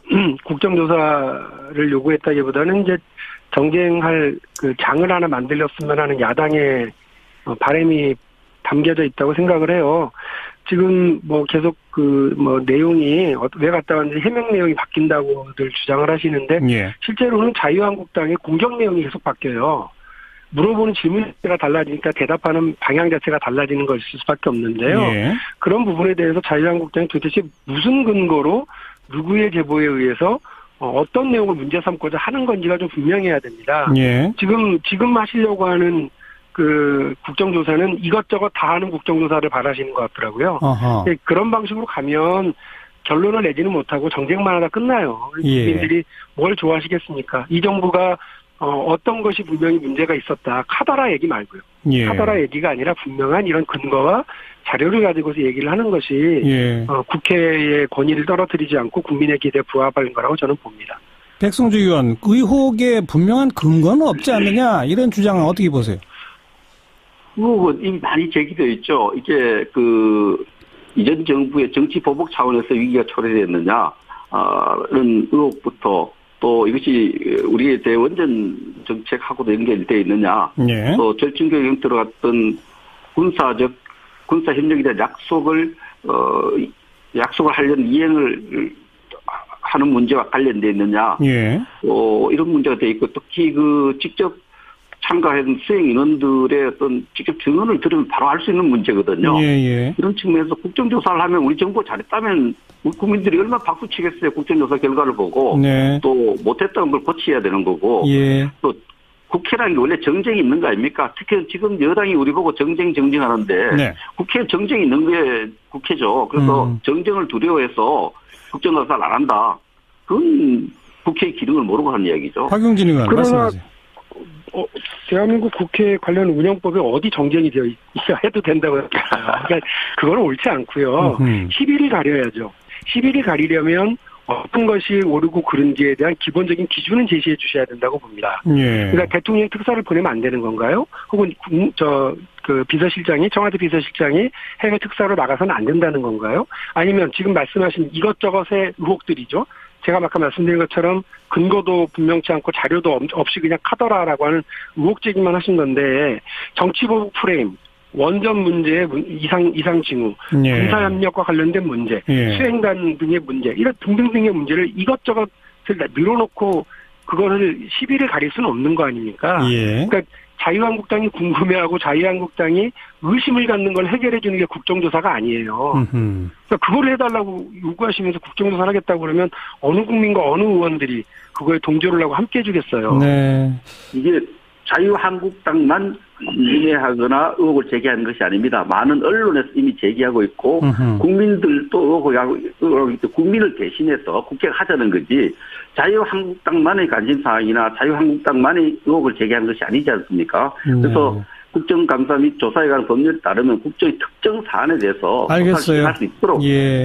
국정조사를 요구했다기보다는 이제 정쟁할 그 장을 하나 만들었으면 하는 야당의 바람이 담겨져 있다고 생각을 해요. 지금 뭐 계속 그 뭐 내용이 왜 갔다 왔는지 해명 내용이 바뀐다고들 주장을 하시는데 예. 실제로는 자유한국당의 공격 내용이 계속 바뀌어요. 물어보는 질문자가 달라지니까 대답하는 방향 자체가 달라지는 것일 수밖에 없는데요. 예. 그런 부분에 대해서 자유한국당이 도대체 무슨 근거로 누구의 제보에 의해서 어떤 내용을 문제 삼고자 하는 건지가 좀 분명해야 됩니다. 예. 지금 하시려고 하는 그 국정조사는 이것저것 다 하는 국정조사를 바라시는 것 같더라고요. 그런 방식으로 가면 결론을 내지는 못하고 정쟁만 하다 끝나요. 예. 국민들이 뭘 좋아하시겠습니까? 이 정부가 어떤 것이 분명히 문제가 있었다. 카더라 얘기 말고요. 예. 카더라 얘기가 아니라 분명한 이런 근거와 자료를 가지고서 얘기를 하는 것이 예. 국회의 권위를 떨어뜨리지 않고 국민의 기대에 부합하는 거라고 저는 봅니다. 백성주 의원, 의혹에 분명한 근거는 없지 않느냐 이런 주장은 어떻게 보세요? 의혹은 이미 많이 제기되어 있죠. 이게 그 이전 정부의 정치 보복 차원에서 위기가 초래됐느냐 이런 의혹부터 또 이것이 우리의 대원전 정책하고도 연결되어 있느냐. 예. 또 절친교에 들어갔던 군사 협력에 대한 약속을 하려는 이행을 하는 문제와 관련되어 있느냐. 예. 이런 문제가 되어 있고 특히 그 직접 참가한 수행 인원들의 어떤 직접 증언을 들으면 바로 알 수 있는 문제거든요. 예. 이런 측면에서 국정조사를 하면 우리 정부가 잘했다면 우리 국민들이 얼마나 박수 치겠어요. 국정조사 결과를 보고. 네. 또 못했던 걸 고쳐야 되는 거고. 예. 또 국회라는 게 원래 정쟁이 있는 거 아닙니까? 특히 지금 여당이 우리 보고 정쟁하는데 네. 국회에 정쟁이 있는 게 국회죠. 그래서 정쟁을 두려워해서 국정조사를 안 한다. 그건 국회의 기능을 모르고 하는 이야기죠. 박용진 의원 말씀하세요. 대한민국 국회 관련 운영법에 어디 정쟁이 되어 있어야 해도 된다고 생각해요. 그러니까 그건 옳지 않고요. 시비를 가려야죠. 시비를 가리려면 어떤 것이 옳고 그른지에 대한 기본적인 기준은 제시해 주셔야 된다고 봅니다. 예. 그러니까 대통령 특사를 보내면 안 되는 건가요? 혹은 비서실장이 청와대 비서실장이 해외 특사로 나가서는 안 된다는 건가요? 아니면 지금 말씀하신 이것저것의 의혹들이죠. 제가 아까 말씀드린 것처럼 근거도 분명치 않고 자료도 없이 그냥 카더라라고 하는 의혹 제기만 하신 건데 정치보복 프레임 원전 문제의 이상 징후, 군사협력과 관련된 문제, 수행단 등의 문제, 이런 등등등의 문제를 이것저것을 늘어놓고 그거를 시비를 가릴 수는 없는 거 아닙니까? 그러니까 자유한국당이 궁금해하고 자유한국당이 의심을 갖는 걸 해결해 주는 게 국정조사가 아니에요. 그러니까 그걸 해달라고 요구하시면서 국정조사를 하겠다고 그러면 어느 국민과 어느 의원들이 그거에 동조를 하고 함께 해주겠어요. 네. 이게 자유한국당만 궁금해하거나 의혹을 제기하는 것이 아닙니다. 많은 언론에서 이미 제기하고 있고 국민들도 의혹을 국민을 대신해서 국회가 하자는 거지 자유한국당만의 관심사항이나 자유한국당만의 의혹을 제기하는 것이 아니지 않습니까? 그래서 국정감사 및 조사에 관한 법률에 따르면 국정의 특정 사안에 대해서 알겠어요. 할 수 있도록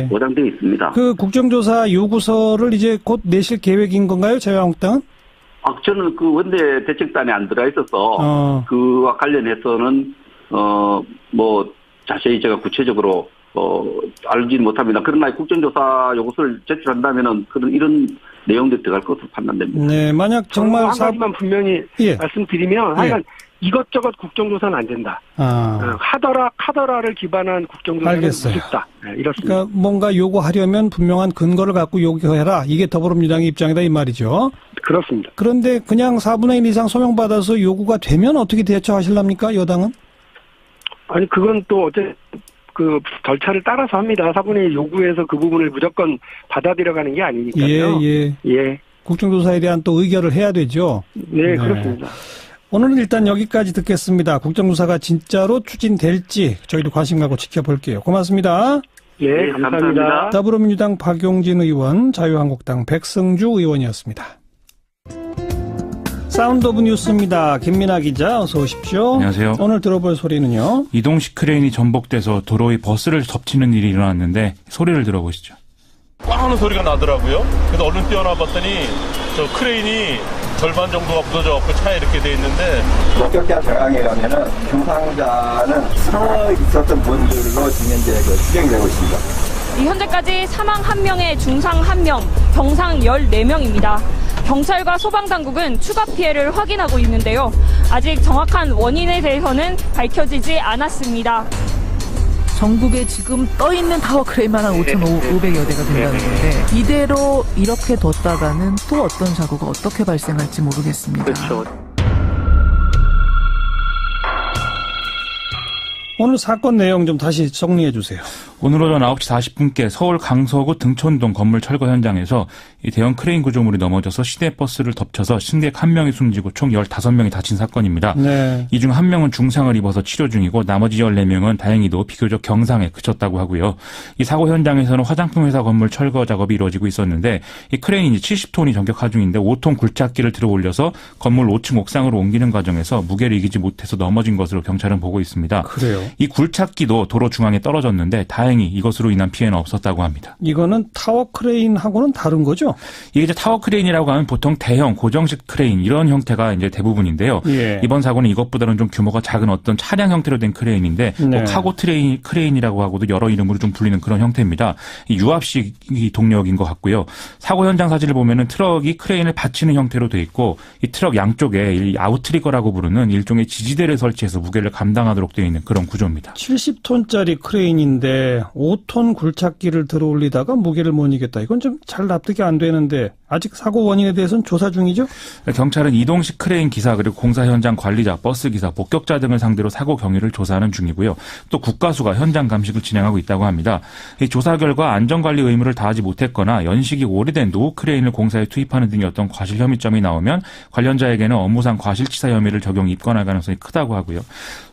보장되어 있습니다. 그 국정조사 요구서를 이제 곧 내실 계획인 건가요, 자유한국당은? 저는 그 원내 대책단에 안 들어가 있어서 그와 관련해서는 뭐 자세히 제가 구체적으로 알지는 못합니다. 그러나 국정조사 요구서를 제출한다면은 이런 내용들이 들어갈 것으로 판단됩니다. 네, 만약 정말 한 가지만 분명히 말씀드리면 하여간 이것저것 국정조사는 안 된다. 카더라를 기반한 국정조사는 무섭다. 네, 이렇습니다. 그러니까 뭔가 요구하려면 분명한 근거를 갖고 요구해라. 이게 더불어민주당의 입장이다 이 말이죠. 그렇습니다. 그런데 그냥 4분의 1 이상 소명받아서 요구가 되면 어떻게 대처하실랍니까, 여당은? 아니 그건 또 어째 그 절차를 따라서 합니다. 4분의 1 요구해서 그 부분을 무조건 받아들여가는 게 아니니까요. 예. 국정조사에 대한 또 의결을 해야 되죠. 네. 그렇습니다. 오늘은 일단 여기까지 듣겠습니다. 국정조사가 진짜로 추진될지 저희도 관심 갖고 지켜볼게요. 고맙습니다. 예, 감사합니다. 더불어민주당 박용진 의원, 자유한국당 백승주 의원이었습니다. 사운드 오브 뉴스입니다. 김민아 기자 어서 오십시오. 안녕하세요. 오늘 들어볼 소리는요. 이동식 크레인이 전복돼서 도로에 버스를 덮치는 일이 일어났는데 소리를 들어보시죠. 꽝 하는 소리가 나더라고요. 그래서 얼른 뛰어나 봤더니 저 크레인이 절반 정도가 부서져갖고 차에 이렇게 돼 있는데 목격자 정황에 의하면은 중상자는 서 있었던 분들로 지금 현재 추정이 되고 있습니다. 현재까지 사망 1명에 중상 1명, 병상 14명입니다. 경찰과 소방당국은 추가 피해를 확인하고 있는데요. 아직 정확한 원인에 대해서는 밝혀지지 않았습니다. 전국에 지금 떠있는 타워 크레인만 한 5,500여 대가 된다는 건데 이대로 이렇게 뒀다가는 또 어떤 사고가 어떻게 발생할지 모르겠습니다. 그렇죠. 오늘 사건 내용 좀 다시 정리해 주세요. 오늘 오전 9시 40분께 서울 강서구 등촌동 건물 철거 현장에서 이 대형 크레인 구조물이 넘어져서 시내버스를 덮쳐서 승객 1명이 숨지고 총 15명이 다친 사건입니다. 네. 이 중 1명은 중상을 입어서 치료 중이고 나머지 14명은 다행히도 비교적 경상에 그쳤다고 하고요. 이 사고 현장에서는 화장품 회사 건물 철거 작업이 이루어지고 있었는데 이 크레인이 70톤이 전격하 중인데 5톤 굴착기를 들어 올려서 건물 5층 옥상으로 옮기는 과정에서 무게를 이기지 못해서 넘어진 것으로 경찰은 보고 있습니다. 그래요? 이 굴착기도 도로 중앙에 떨어졌는데 다행히 이것으로 인한 피해는 없었다고 합니다. 이거는 타워 크레인하고는 다른 거죠? 이게 이제 타워 크레인이라고 하면 보통 대형 고정식 크레인 이런 형태가 이제 대부분인데요. 이번 사고는 이것보다는 좀 규모가 작은 어떤 차량 형태로 된 크레인인데 뭐 카고 크레인이라고 하고도 여러 이름으로 좀 불리는 그런 형태입니다. 이 유압식 동력인 것 같고요. 사고 현장 사진을 보면은 트럭이 크레인을 받치는 형태로 돼 있고 이 트럭 양쪽에 이 아웃트리거라고 부르는 일종의 지지대를 설치해서 무게를 감당하도록 되어 있는 그런 구조입니다. 70톤짜리 크레인인데 5톤 굴착기를 들어 올리다가 무게를 못 이겼다. 이건 좀 잘 납득이 안 되는데 아직 사고 원인에 대해서는 조사 중이죠? 경찰은 이동식 크레인 기사 그리고 공사 현장 관리자, 버스 기사, 목격자 등을 상대로 사고 경위를 조사하는 중이고요. 또 국가수가 현장 감식을 진행하고 있다고 합니다. 이 조사 결과 안전관리 의무를 다하지 못했거나 연식이 오래된 노후 크레인을 공사에 투입하는 등의 어떤 과실 혐의점이 나오면 관련자에게는 업무상 과실치사 혐의를 적용 입건할 가능성이 크다고 하고요.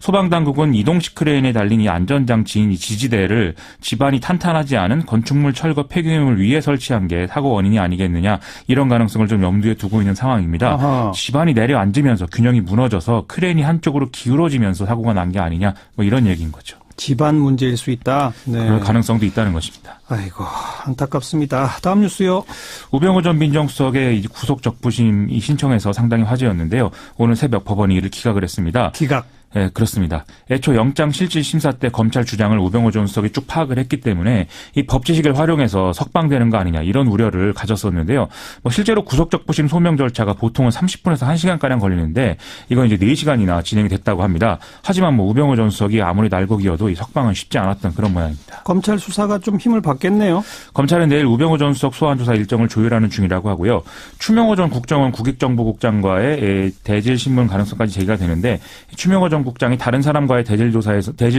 소방당국은 이동식 크레인에 달린 이 안전장치인 이 지지대를 집안이 탄탄하지 않은 건축물 철거 폐기물 위에 설치한 게 사고 원인이 아니겠느냐 이런 가능성을 좀 염두에 두고 있는 상황입니다. 아하. 집안이 내려앉으면서 균형이 무너져서 크레인이 한쪽으로 기울어지면서 사고가 난 게 아니냐 뭐 이런 얘기인 거죠. 집안 문제일 수 있다. 네. 그럴 가능성도 있다는 것입니다. 아이고 안타깝습니다. 다음 뉴스요. 우병우 전 민정수석의 구속 적부심이 신청해서 상당히 화제였는데요. 오늘 새벽 법원이 이를 기각을 했습니다. 기각. 네, 그렇습니다. 애초 영장 실질 심사 때 검찰 주장을 우병우 전 수석이 쭉 파악을 했기 때문에 이 법지식을 활용해서 석방되는 거 아니냐 이런 우려를 가졌었는데요. 실제로 구속적부심 소명 절차가 보통은 30분에서 1시간가량 걸리는데 이건 이제 4시간이나 진행이 됐다고 합니다. 하지만 우병우 전 수석이 아무리 날고기여도 이 석방은 쉽지 않았던 그런 모양입니다. 검찰 수사가 좀 힘을 받겠네요. 검찰은 내일 우병우 전 수석 소환조사 일정을 조율하는 중이라고 하고요. 추명호 전 국정원 국익정보국장과의 대질 신문 가능성까지 제기가 되는데 추명호 전 국장이 다른 사람과의 대질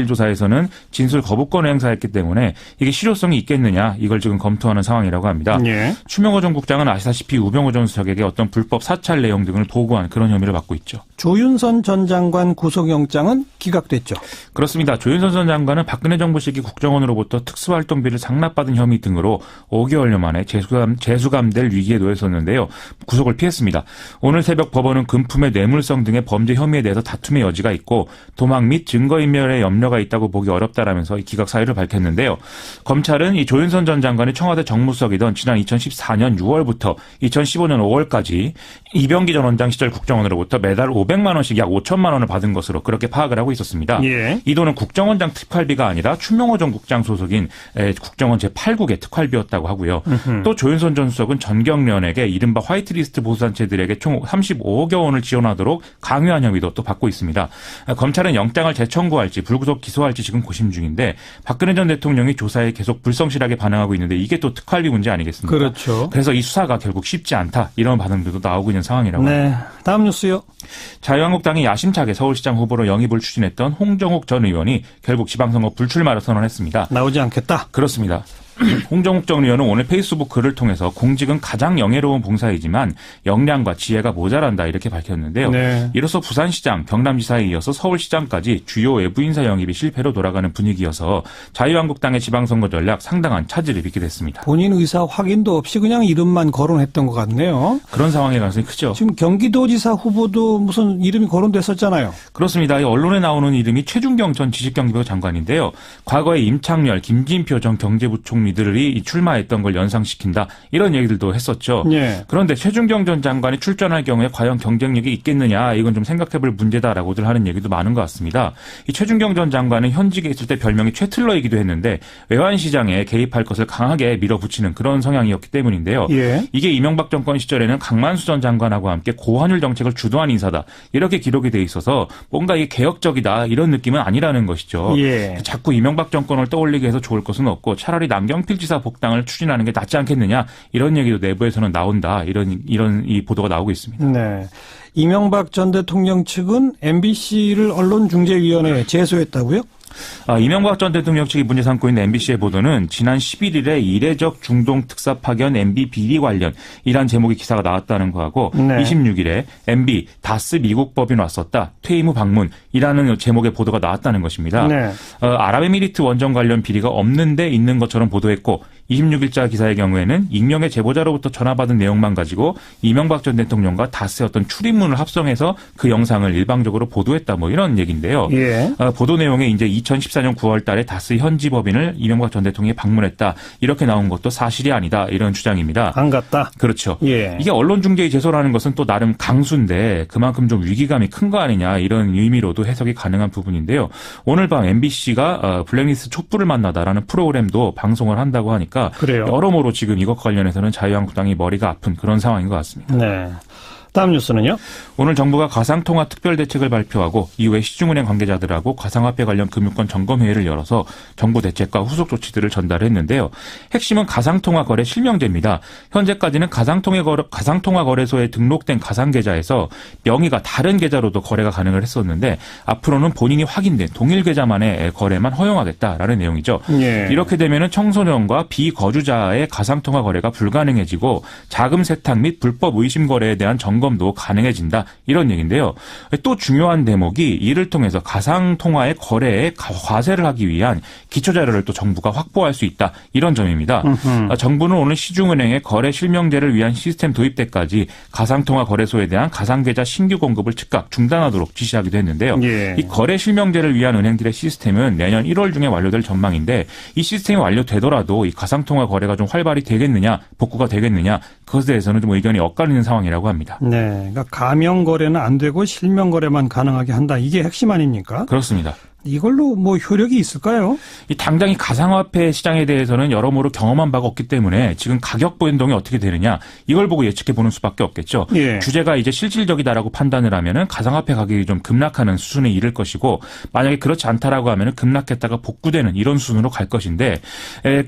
조사에서는 진술 거부권을 행사했기 때문에 이게 실효성이 있겠느냐 이걸 지금 검토하는 상황이라고 합니다. 예. 추명호 전 국장은 아시다시피 우병우 전 수석에게 어떤 불법 사찰 내용 등을 보고한 그런 혐의를 받고 있죠. 조윤선 전 장관 구속영장은 기각됐죠. 그렇습니다. 조윤선 전 장관은 박근혜 정부 시기 국정원으로부터 특수활동비를 상납받은 혐의 등으로 5개월여 만에 재수감될 위기에 놓였었는데요. 구속을 피했습니다. 오늘 새벽 법원은 금품의 뇌물성 등의 범죄 혐의에 대해서 다툼의 여지가 있고 도망 및 증거인멸에 염려가 있다고 보기 어렵다라면서 기각 사유를 밝혔는데요. 검찰은 이 조윤선 전 장관이 청와대 정무수석이던 지난 2014년 6월부터 2015년 5월까지 이병기 전 원장 시절 국정원으로부터 매달 500만 원씩 약 5천만 원을 받은 것으로 그렇게 파악을 하고 있었습니다. 예. 이 돈은 국정원장 특활비가 아니라 추명호 전 국장 소속인 국정원 제8국의 특활비였다고 하고요. 또 조윤선 전 수석은 전경련에게 이른바 화이트리스트 보수단체들에게 총 35억여 원을 지원하도록 강요한 혐의도 또 받고 있습니다. 검찰은 영장을 재청구할지 불구속 기소할지 지금 고심 중인데 박근혜 전 대통령이 조사에 계속 불성실하게 반응하고 있는데 이게 또 특활비 문제 아니겠습니까? 그렇죠. 그래서 이 수사가 결국 쉽지 않다 이런 반응들도 나오고 있는 상황이라고 합니다. 다음 뉴스요. 자유한국당이 야심차게 서울시장 후보로 영입을 추진했던 홍정욱 전 의원이 결국 지방선거 불출마를 선언했습니다. 나오지 않겠다. 그렇습니다. 홍정욱 전 의원은 오늘 페이스북 글을 통해서 공직은 가장 영예로운 봉사이지만 역량과 지혜가 모자란다 이렇게 밝혔는데요. 네. 이로써 부산시장, 경남지사에 이어서 서울시장까지 주요 외부 인사 영입이 실패로 돌아가는 분위기여서 자유한국당의 지방선거 전략 상당한 차질을 빚게 됐습니다. 본인 의사 확인도 없이 그냥 이름만 거론했던 것 같네요. 그런 상황의 가능성이 크죠. 지금 경기도지사 후보도 무슨 이름이 거론됐었잖아요. 그렇습니다. 언론에 나오는 이름이 최준경 전 지식경제부 장관인데요. 과거에 임창열, 김진표 전 경제부총리 이들이 출마했던 걸 연상시킨다 이런 얘기들도 했었죠. 예. 그런데 최준경 전 장관이 출전할 경우에 과연 경쟁력이 있겠느냐 이건 좀 생각해볼 문제다라고들 하는 얘기도 많은 것 같습니다. 이 최준경 전 장관은 현직에 있을 때 별명이 최틀러이기도 했는데 외환시장에 개입할 것을 강하게 밀어붙이는 그런 성향이었기 때문인데요. 예. 이게 이명박 정권 시절에는 강만수 전 장관하고 함께 고환율 정책을 주도한 인사다 이렇게 기록이 돼 있어서 뭔가 이게 개혁적이다 이런 느낌은 아니라는 것이죠. 예. 자꾸 이명박 정권을 떠올리게 해서 좋을 것은 없고 차라리 남경필지사 복당을 추진하는 게 낫지 않겠느냐 이런 얘기도 내부에서는 나온다 이런 이 보도가 나오고 있습니다. 네, 이명박 전 대통령 측은 MBC를 언론중재위원회에 제소했다고요? 이명박 전 대통령 측이 문제 삼고 있는 MBC의 보도는 지난 11일에 이례적 중동 특사 파견 MB 비리 관련 이란 제목의 기사가 나왔다는 거하고 네. 26일에 MB 다스 미국 법인 왔었다 퇴임 후 방문이라는 제목의 보도가 나왔다는 것입니다. 네. 아랍에미리트 원전 관련 비리가 없는데 있는 것처럼 보도했고 26일자 기사의 경우에는 익명의 제보자로부터 전화받은 내용만 가지고 이명박 전 대통령과 다스의 어떤 출입문을 합성해서 그 영상을 일방적으로 보도했다 뭐 이런 얘기인데요. 예. 보도 내용에 이제 2014년 9월 달에 다스 현지 법인을 이명박 전 대통령이 방문했다. 이렇게 나온 것도 사실이 아니다. 이런 주장입니다. 안 갔다. 그렇죠. 예. 이게 언론중재위 제소라는 것은 또 나름 강수인데 그만큼 좀 위기감이 큰 거 아니냐 이런 의미로도 해석이 가능한 부분인데요. 오늘 밤 MBC가 블랙리스트 촛불을 만나다라는 프로그램도 방송을 한다고 하니까 그래요. 여러모로 지금 이것 관련해서는 자유한국당이 머리가 아픈 그런 상황인 것 같습니다. 네. 다음 뉴스는요? 오늘 정부가 가상통화 특별대책을 발표하고 이후에 시중은행 관계자들하고 가상화폐 관련 금융권 점검회의를 열어서 정부 대책과 후속 조치들을 전달했는데요. 핵심은 가상통화 거래 실명제입니다. 현재까지는 가상통화 거래소에 등록된 가상계좌에서 명의가 다른 계좌로도 거래가 가능을 했었는데 앞으로는 본인이 확인된 동일 계좌만의 거래만 허용하겠다라는 내용이죠. 예. 이렇게 되면은 청소년과 비거주자의 가상통화 거래가 불가능해지고 자금 세탁 및 불법 의심 거래에 대한 점검도 가능해진다 이런 얘기인데요. 또 중요한 대목이 이를 통해서 가상통화의 거래에 과세를 하기 위한 기초자료를 또 정부가 확보할 수 있다 이런 점입니다. 정부는 오늘 시중은행의 거래 실명제를 위한 시스템 도입 때까지 가상통화 거래소에 대한 가상계좌 신규 공급을 즉각 중단하도록 지시하기도 했는데요. 예. 이 거래 실명제를 위한 은행들의 시스템은 내년 1월 중에 완료될 전망인데 이 시스템이 완료되더라도 이 가상통화 거래가 좀 활발히 되겠느냐 복구가 되겠느냐 그것에 대해서는 좀 의견이 엇갈리는 상황이라고 합니다. 네. 네, 그러니까 가명 거래는 안 되고 실명 거래만 가능하게 한다. 이게 핵심 아닙니까? 그렇습니다. 이걸로 뭐 효력이 있을까요? 당장 이 가상화폐 시장에 대해서는 여러모로 경험한 바가 없기 때문에 지금 가격 변동이 어떻게 되느냐 이걸 보고 예측해 보는 수밖에 없겠죠. 예. 규제가 이제 실질적이다라고 판단을 하면은 가상화폐 가격이 좀 급락하는 수준에 이를 것이고 만약에 그렇지 않다라고 하면은 급락했다가 복구되는 이런 수준으로 갈 것인데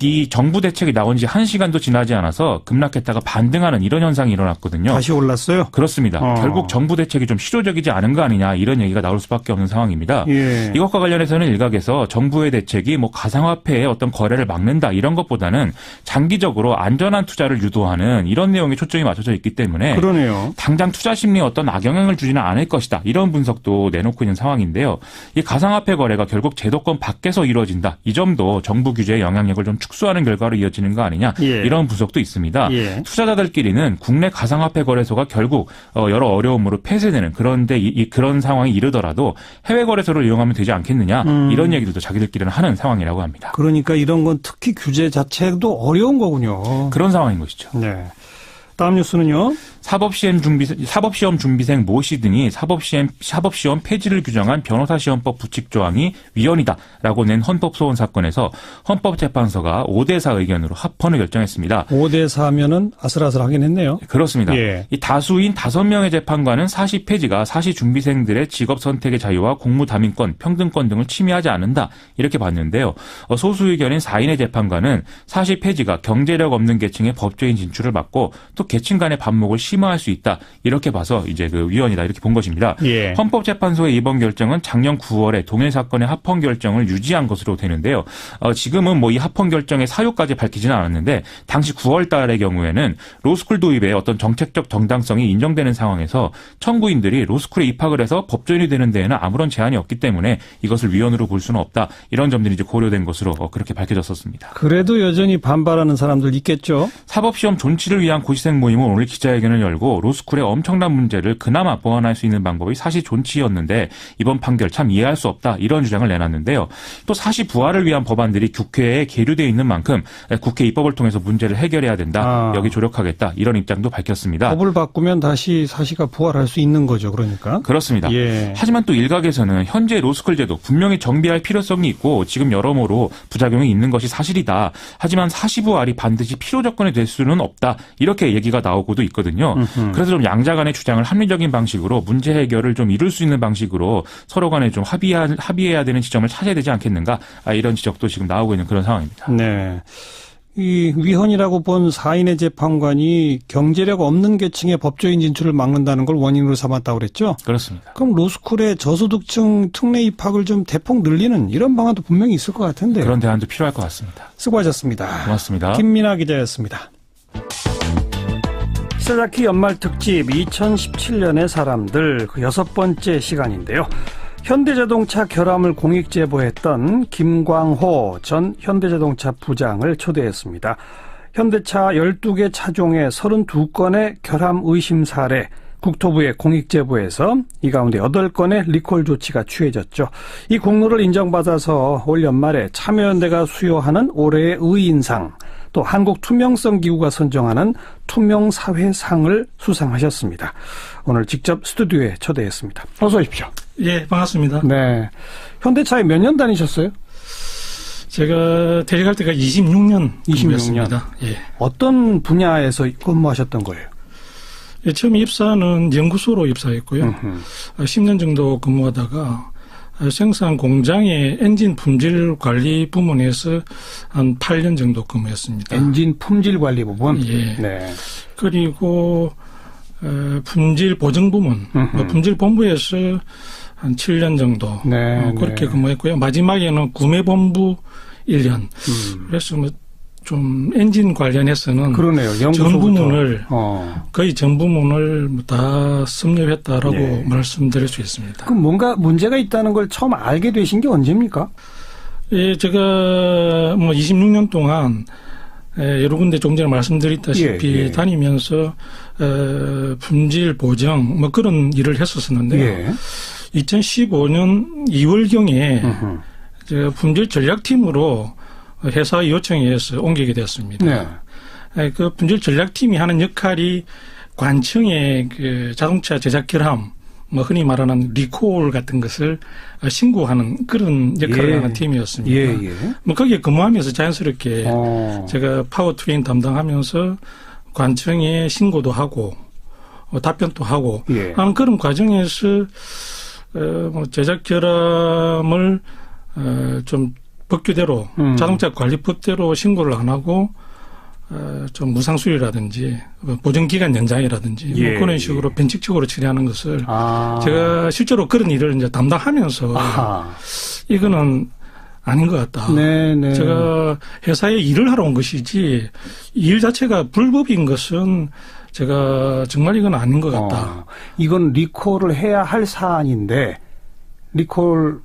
이 정부 대책이 나온 지 1시간도 지나지 않아서 급락했다가 반등하는 이런 현상이 일어났거든요. 다시 올랐어요? 그렇습니다. 결국 정부 대책이 좀 실효적이지 않은 거 아니냐 이런 얘기가 나올 수밖에 없는 상황입니다. 예. 이것과 관련해서는 일각에서 정부의 대책이 뭐 가상화폐의 어떤 거래를 막는다 이런 것보다는 장기적으로 안전한 투자를 유도하는 이런 내용에 초점이 맞춰져 있기 때문에 그러네요. 당장 투자 심리에 어떤 악영향을 주지는 않을 것이다 이런 분석도 내놓고 있는 상황인데요. 이 가상화폐 거래가 결국 제도권 밖에서 이루어진다. 이 점도 정부 규제의 영향력을 좀 축소하는 결과로 이어지는 거 아니냐 예. 이런 분석도 있습니다. 예. 투자자들끼리는 국내 가상화폐 거래소가 결국 여러 어려움으로 폐쇄되는 그런데 그런 상황이 이르더라도 해외 거래소를 이용하면 되지 않겠느냐 이런 얘기들도 자기들끼리는 하는 상황이라고 합니다. 그러니까 이런 건 특히 규제 자체도 어려운 거군요. 그런 상황인 것이죠. 네. 다음 뉴스는요. 사법시험 준비생 모 씨 등이 사법시험 폐지를 규정한 변호사시험법 부칙 조항이 위헌이다라고 낸 헌법소원 사건에서 헌법재판소가 5대4 의견으로 합헌을 결정했습니다. 5대4면은 아슬아슬하긴 했네요. 그렇습니다. 예. 이 다수인 5명의 재판관은 사시 폐지가 사시 준비생들의 직업 선택의 자유와 공무담임권, 평등권 등을 침해하지 않는다 이렇게 봤는데요. 소수 의견인 4인의 재판관은 사시 폐지가 경제력 없는 계층의 법조인 진출을 막고 또 계층 간의 반목을 심화할 수 있다. 이렇게 봐서 이제 그 위헌이다. 이렇게 본 것입니다. 예. 헌법재판소의 이번 결정은 작년 9월에 동일 사건의 합헌 결정을 유지한 것으로 되는데요. 지금은 뭐 이 합헌 결정의 사유까지 밝히지는 않았는데 당시 9월 달의 경우에는 로스쿨 도입에 어떤 정책적 정당성이 인정되는 상황에서 청구인들이 로스쿨에 입학을 해서 법조인이 되는 데에는 아무런 제한이 없기 때문에 이것을 위헌으로 볼 수는 없다. 이런 점들이 이제 고려된 것으로 그렇게 밝혀졌었습니다. 그래도 여전히 반발하는 사람들 있겠죠. 사법시험 존치를 위한 고시생 모임은 오늘 기자회견을 열고 로스쿨의 엄청난 문제를 그나마 보완할 수 있는 방법이 사시 존치였는데 이번 판결 참 이해할 수 없다 이런 주장을 내놨는데요. 또 사시 부활을 위한 법안들이 국회에 계류되어 있는 만큼 국회 입법을 통해서 문제를 해결해야 된다. 여기 조력하겠다. 이런 입장도 밝혔습니다. 법을 바꾸면 다시 사시가 부활할 수 있는 거죠. 그러니까. 그렇습니다. 예. 하지만 또 일각에서는 현재 로스쿨 제도 분명히 정비할 필요성이 있고 지금 여러모로 부작용이 있는 것이 사실이다. 하지만 사시 부활이 반드시 필요 조건이 될 수는 없다. 이렇게 얘기가 나오고도 있거든요. 그래서 좀 양자 간의 주장을 합리적인 방식으로 문제 해결을 좀 이룰 수 있는 방식으로 서로 간에 좀 합의해야 되는 지점을 찾아야 되지 않겠는가. 이런 지적도 지금 나오고 있는 그런 상황입니다. 네. 이 위헌이라고 본 4인의 재판관이 경제력 없는 계층의 법조인 진출을 막는다는 걸 원인으로 삼았다고 그랬죠? 그렇습니다. 그럼 로스쿨의 저소득층 특례 입학을 좀 대폭 늘리는 이런 방안도 분명히 있을 것 같은데요. 그런 대안도 필요할 것 같습니다. 수고하셨습니다. 고맙습니다. 김민아 기자였습니다. 시사자키 연말특집 2017년의 사람들 그 6번째 시간인데요. 현대자동차 결함을 공익 제보했던 김광호 전 현대자동차 부장을 초대했습니다. 현대차 12개 차종의 32건의 결함 의심 사례 국토부에 공익 제보해서 이 가운데 8건의 리콜 조치가 취해졌죠. 이 공로를 인정받아서 올 연말에 참여연대가 수여하는 올해의 의인상, 또 한국투명성기구가 선정하는 투명사회상을 수상하셨습니다. 오늘 직접 스튜디오에 초대했습니다. 어서 오십시오. 예, 반갑습니다. 네, 현대차에 몇 년 다니셨어요? 제가 대리할 때가 26년 근무했습니다. 예. 어떤 분야에서 근무하셨던 거예요? 예, 처음 입사는 연구소로 입사했고요. 10년 정도 근무하다가 생산 공장의 엔진 품질 관리 부문에서 한 8년 정도 근무했습니다. 엔진 품질 관리 부분? 예. 네. 그리고 품질 보증 부문, 품질 본부에서 한 7년 정도 네, 그렇게 네. 근무했고요. 마지막에는 구매본부 1년. 그래서 뭐 좀 엔진 관련해서는 그러네요. 전 부문을 거의 전 부문을 다 섭렵했다라고 네. 말씀드릴 수 있습니다. 그럼 뭔가 문제가 있다는 걸 처음 알게 되신 게 언제입니까? 예, 제가 뭐 26년 동안 여러 군데 조금 전에 말씀드렸다시피 다니면서 품질 보정 뭐 그런 일을 했었는데요. 2015년 2월경에 제가 품질 전략팀으로 회사 요청에 의해서 옮기게 됐습니다. 그 품질 전략팀이 하는 역할이 관청의 그 자동차 제작 결함, 뭐 흔히 말하는 리콜 같은 것을 신고하는 그런 역할을 하는 팀이었습니다. 뭐 거기에 근무하면서 자연스럽게 제가 파워트레인 담당하면서 관청에 신고도 하고 답변도 하고 하는 그런 과정에서 뭐 제작 결함을 좀 법규대로 자동차 관리법대로 신고를 안 하고 좀 무상수리라든지 보증기간 연장이라든지 뭐 그런 식으로 변칙적으로 처리하는 것을 제가 실제로 그런 일을 이제 담당하면서 이거는 아닌 것 같다. 네네. 제가 회사에 일을 하러 온 것이지 일 자체가 불법인 것은 제가 정말 이건 아닌 것 같다. 이건 리콜을 해야 할 사안인데 리콜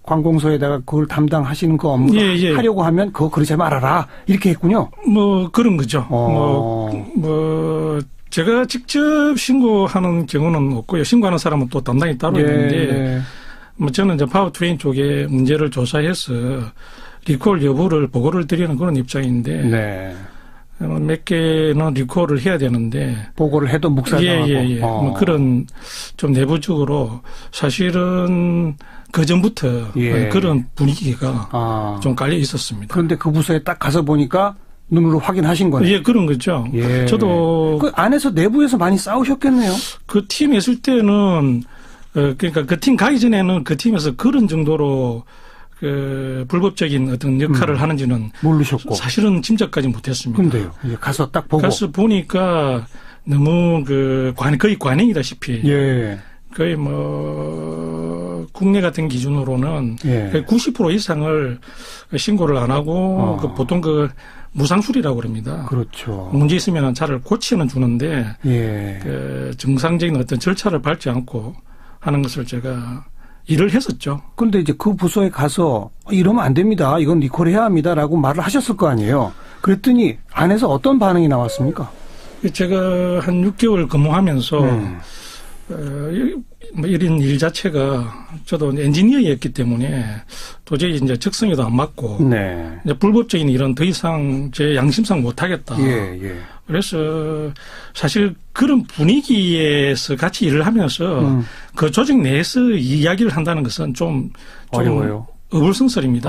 관공서에다가 그걸 담당하시는 거 업무 하려고 하면 그거 그러지 말아라 이렇게 했군요. 뭐 그런 거죠. 뭐 제가 직접 신고하는 경우는 없고요. 신고하는 사람은 또 담당이 따로 있는데 뭐 저는 이제 파워트레인 쪽에 문제를 조사해서 리콜 여부를 보고를 드리는 그런 입장인데 몇 개는 리콜을 해야 되는데 보고를 해도 묵살당하고 뭐 그런 좀 내부적으로 사실은 그 전부터 그런 분위기가 좀 깔려 있었습니다. 그런데 그 부서에 딱 가서 보니까 눈으로 확인하신 거네요. 예, 그런 거죠. 저도 그 안에서 내부에서 많이 싸우셨겠네요. 그 팀에 있을 때는 그러니까 그 팀 가기 전에는 그 팀에서 그런 정도로 그 불법적인 어떤 역할을 하는지는 모르셨고 사실은 짐작까지 못했습니다. 근데요, 가서 딱 보고 가서 보니까 너무 거의 관행이다시피 거의 뭐 국내 같은 기준으로는 거의 90% 이상을 신고를 안 하고 보통 무상수리라고 그럽니다. 그렇죠. 문제 있으면 차를 고치는 주는데 그 정상적인 어떤 절차를 밟지 않고 하는 것을 제가 일을 했었죠. 그런데 이제 그 부서에 가서 이러면 안 됩니다. 이건 리콜해야 합니다라고 말을 하셨을 거 아니에요. 그랬더니 안에서 어떤 반응이 나왔습니까? 제가 한 6개월 근무하면서 뭐 이런 일 자체가 저도 엔지니어였기 때문에 도저히 이제 적성에도 안 맞고 이제 불법적인 일은 더 이상 제 양심상 못하겠다. 그래서 사실 그런 분위기에서 같이 일을 하면서 그 조직 내에서 이야기를 한다는 것은 좀 어려워요. 어불성설입니다.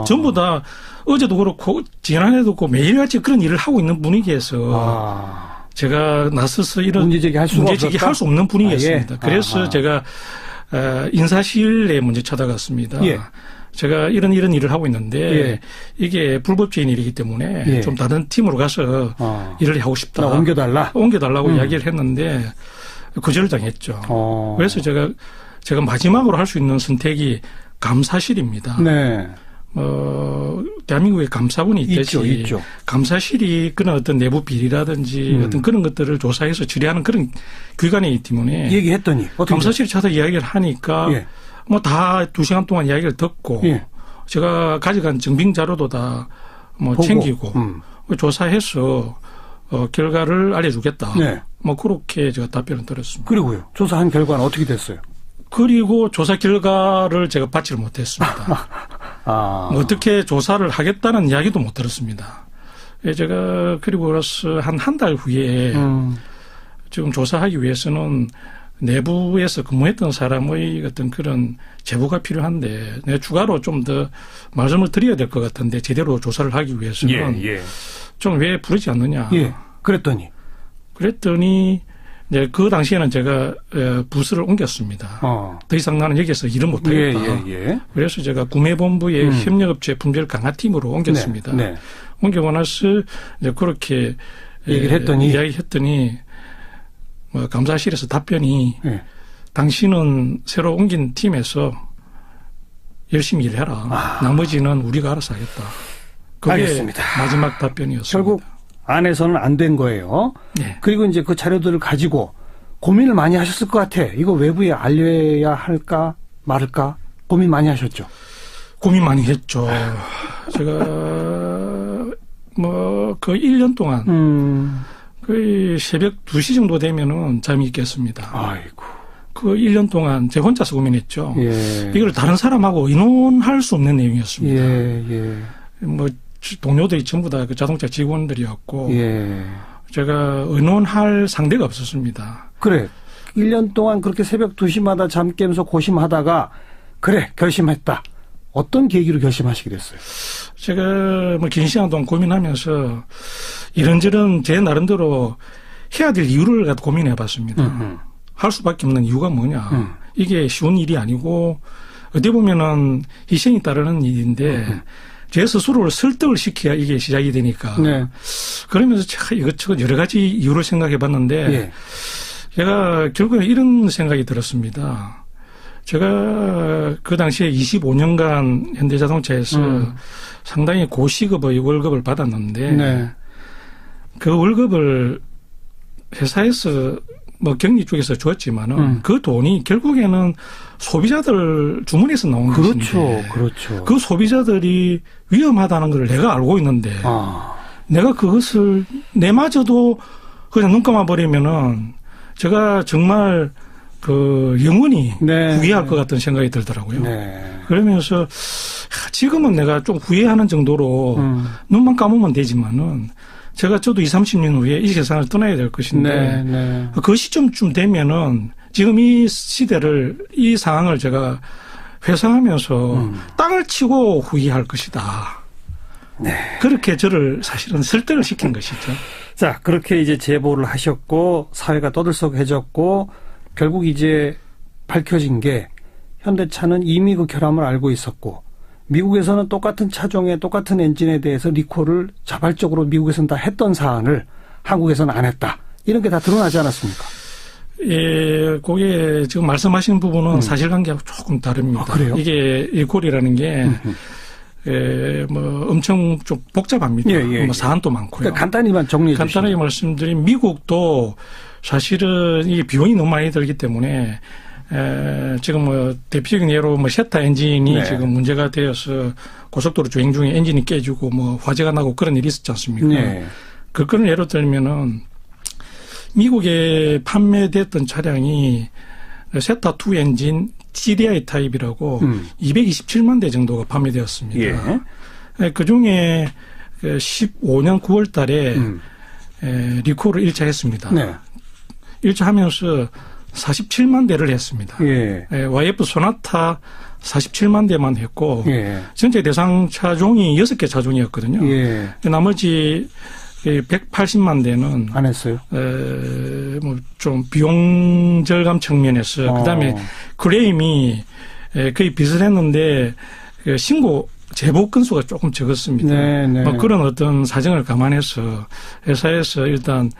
전부 다 어제도 그렇고 지난해도 그렇고 매일같이 그런 일을 하고 있는 분위기에서 제가 나서서 이런 문제제기 할 수 없는 분위기였습니다. 그래서 제가 인사실에 먼저 찾아갔습니다. 제가 이런 일을 하고 있는데 이게 불법적인 일이기 때문에 좀 다른 팀으로 가서 일을 하고 싶다. 옮겨달라고 이야기를 했는데 거절당했죠. 그래서 제가 마지막으로 할 수 있는 선택이 감사실입니다. 대한민국에 감사원이 있듯이 있죠. 감사실이 그런 어떤 내부 비리라든지 어떤 그런 것들을 조사해서 처리하는 그런 기관이기 때문에 얘기했더니 감사실이 찾아 이야기를 하니까 뭐 다 2시간 동안 이야기를 듣고 제가 가져간 증빙 자료도 다 뭐 챙기고 조사해서 결과를 알려주겠다. 뭐 그렇게 제가 답변을 드렸습니다. 그리고요. 조사한 결과는 어떻게 됐어요? 그리고 조사 결과를 제가 받지를 못했습니다. 뭐 어떻게 조사를 하겠다는 이야기도 못 들었습니다. 제가 그리고 나서 한 달 후에 지금 조사하기 위해서는 내부에서 근무했던 사람의 어떤 그런 제보가 필요한데 내가 추가로 좀 더 말씀을 드려야 될 것 같은데 제대로 조사를 하기 위해서는 좀 왜 부르지 않느냐. 그랬더니 이제 그 당시에는 제가 부서를 옮겼습니다. 더 이상 나는 여기서 일을 못하겠다. 그래서 제가 구매본부의 협력업체 분별 강화팀으로 옮겼습니다. 옮겨고 나서 이제 그렇게 이야기했더니 뭐 감사실에서 답변이 당신은 새로 옮긴 팀에서 열심히 일해라. 나머지는 우리가 알아서 하겠다. 그게 알겠습니다. 마지막 답변이었습니다. 결국 안에서는 안 된 거예요. 그리고 이제 그 자료들을 가지고 고민을 많이 하셨을 것 같아. 이거 외부에 알려야 할까 말을까 고민 많이 하셨죠. 고민 많이 했죠. 제가 뭐 거의 1년 동안 거의 새벽 2시 정도 되면은 잠이 있겠습니다. 아이고. 그 1년 동안 제가 혼자서 고민했죠. 이걸 다른 사람하고 의논할 수 없는 내용이었습니다. 뭐 동료들이 전부 다 그 자동차 직원들이었고 제가 의논할 상대가 없었습니다. 그래. 1년 동안 그렇게 새벽 2시마다 잠 깨면서 고심하다가 그래 결심했다. 어떤 계기로 결심하시게 됐어요? 제가 뭐 긴 시간 동안 고민하면서 이런저런 제 나름대로 해야 될 이유를 갖고 고민해 봤습니다. 할 수밖에 없는 이유가 뭐냐. 이게 쉬운 일이 아니고 어디 보면은 희생이 따르는 일인데 제 스스로를 설득을 시켜야 이게 시작이 되니까. 네. 그러면서 제가 이것저것 여러 가지 이유를 생각해 봤는데 예. 제가 결국에 이런 생각이 들었습니다. 제가 그 당시에 25년간 현대자동차에서 상당히 고시급의 월급을 받았는데 네. 그 월급을 회사에서 뭐 경리 쪽에서 줬지만은 그 돈이 결국에는 소비자들 주머니에서 나온 것인데 그렇죠. 그 소비자들이 위험하다는 걸 내가 알고 있는데 내가 그것을 내마저도 그냥 눈 감아버리면은 제가 정말 그 영원히 후회할 것 같은 생각이 들더라고요. 그러면서 지금은 내가 좀 후회하는 정도로 눈만 감으면 되지만은 저도 20, 30년 후에 이 세상을 떠나야 될 것인데 그 시점쯤 되면은 지금 이 시대를 이 상황을 제가 회상하면서 땅을 치고 후회할 것이다. 그렇게 저를 사실은 설득을 시킨 것이죠. 자, 그렇게 이제 제보를 하셨고 사회가 떠들썩해졌고 결국 이제 밝혀진 게 현대차는 이미 그 결함을 알고 있었고 미국에서는 똑같은 차종에 똑같은 엔진에 대해서 리콜을 자발적으로 미국에서는 다 했던 사안을 한국에서는 안 했다. 이런 게 다 드러나지 않았습니까? 예, 그게 지금 말씀하시는 부분은 사실관계하고 조금 다릅니다. 그래요? 이게 리콜이라는 게 뭐 엄청 좀 복잡합니다. 뭐 사안도 많고요. 그러니까 간단히만 정리해 주시죠. 간단하게 말씀드리면 미국도 사실은 이게 비용이 너무 많이 들기 때문에 지금 뭐 대표적인 예로 뭐 셰타 엔진이 지금 문제가 되어서 고속도로 주행 중에 엔진이 깨지고 뭐 화재가 나고 그런 일이 있었지 않습니까? 그걸 예로 들면은 미국에 판매됐던 차량이 셰타2 엔진 CDI 타입이라고 227만 대 정도가 판매되었습니다. 그 중에 15년 9월 달에 리콜을 1차 했습니다. 1차 하면서 47만 대를 했습니다. YF 소나타 47만 대만 했고 전체 대상 차종이 6개 차종이었거든요. 나머지 180만 대는 안 했어요. 뭐 좀 비용 절감 측면에서 그다음에 클레임이 거의 비슷했는데 그 신고 제보 건수가 조금 적었습니다. 뭐 그런 어떤 사정을 감안해서 회사에서 일단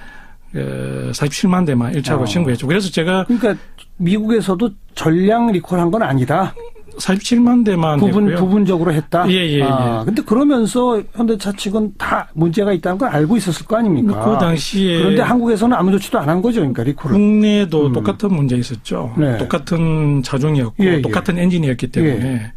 47만 대만 1차로 신고했죠. 그래서 제가 그러니까 미국에서도 전량 리콜한 건 아니다. 47만 대만 부분적으로 했다. 근데 그러면서 현대차 측은 다 문제가 있다는 걸 알고 있었을 거 아닙니까? 그 당시에 그런데 한국에서는 아무 조치도 안 한 거죠, 그러니까 리콜을. 국내도 똑같은 문제 있었죠. 똑같은 차종이었고 똑같은 엔진이었기 때문에.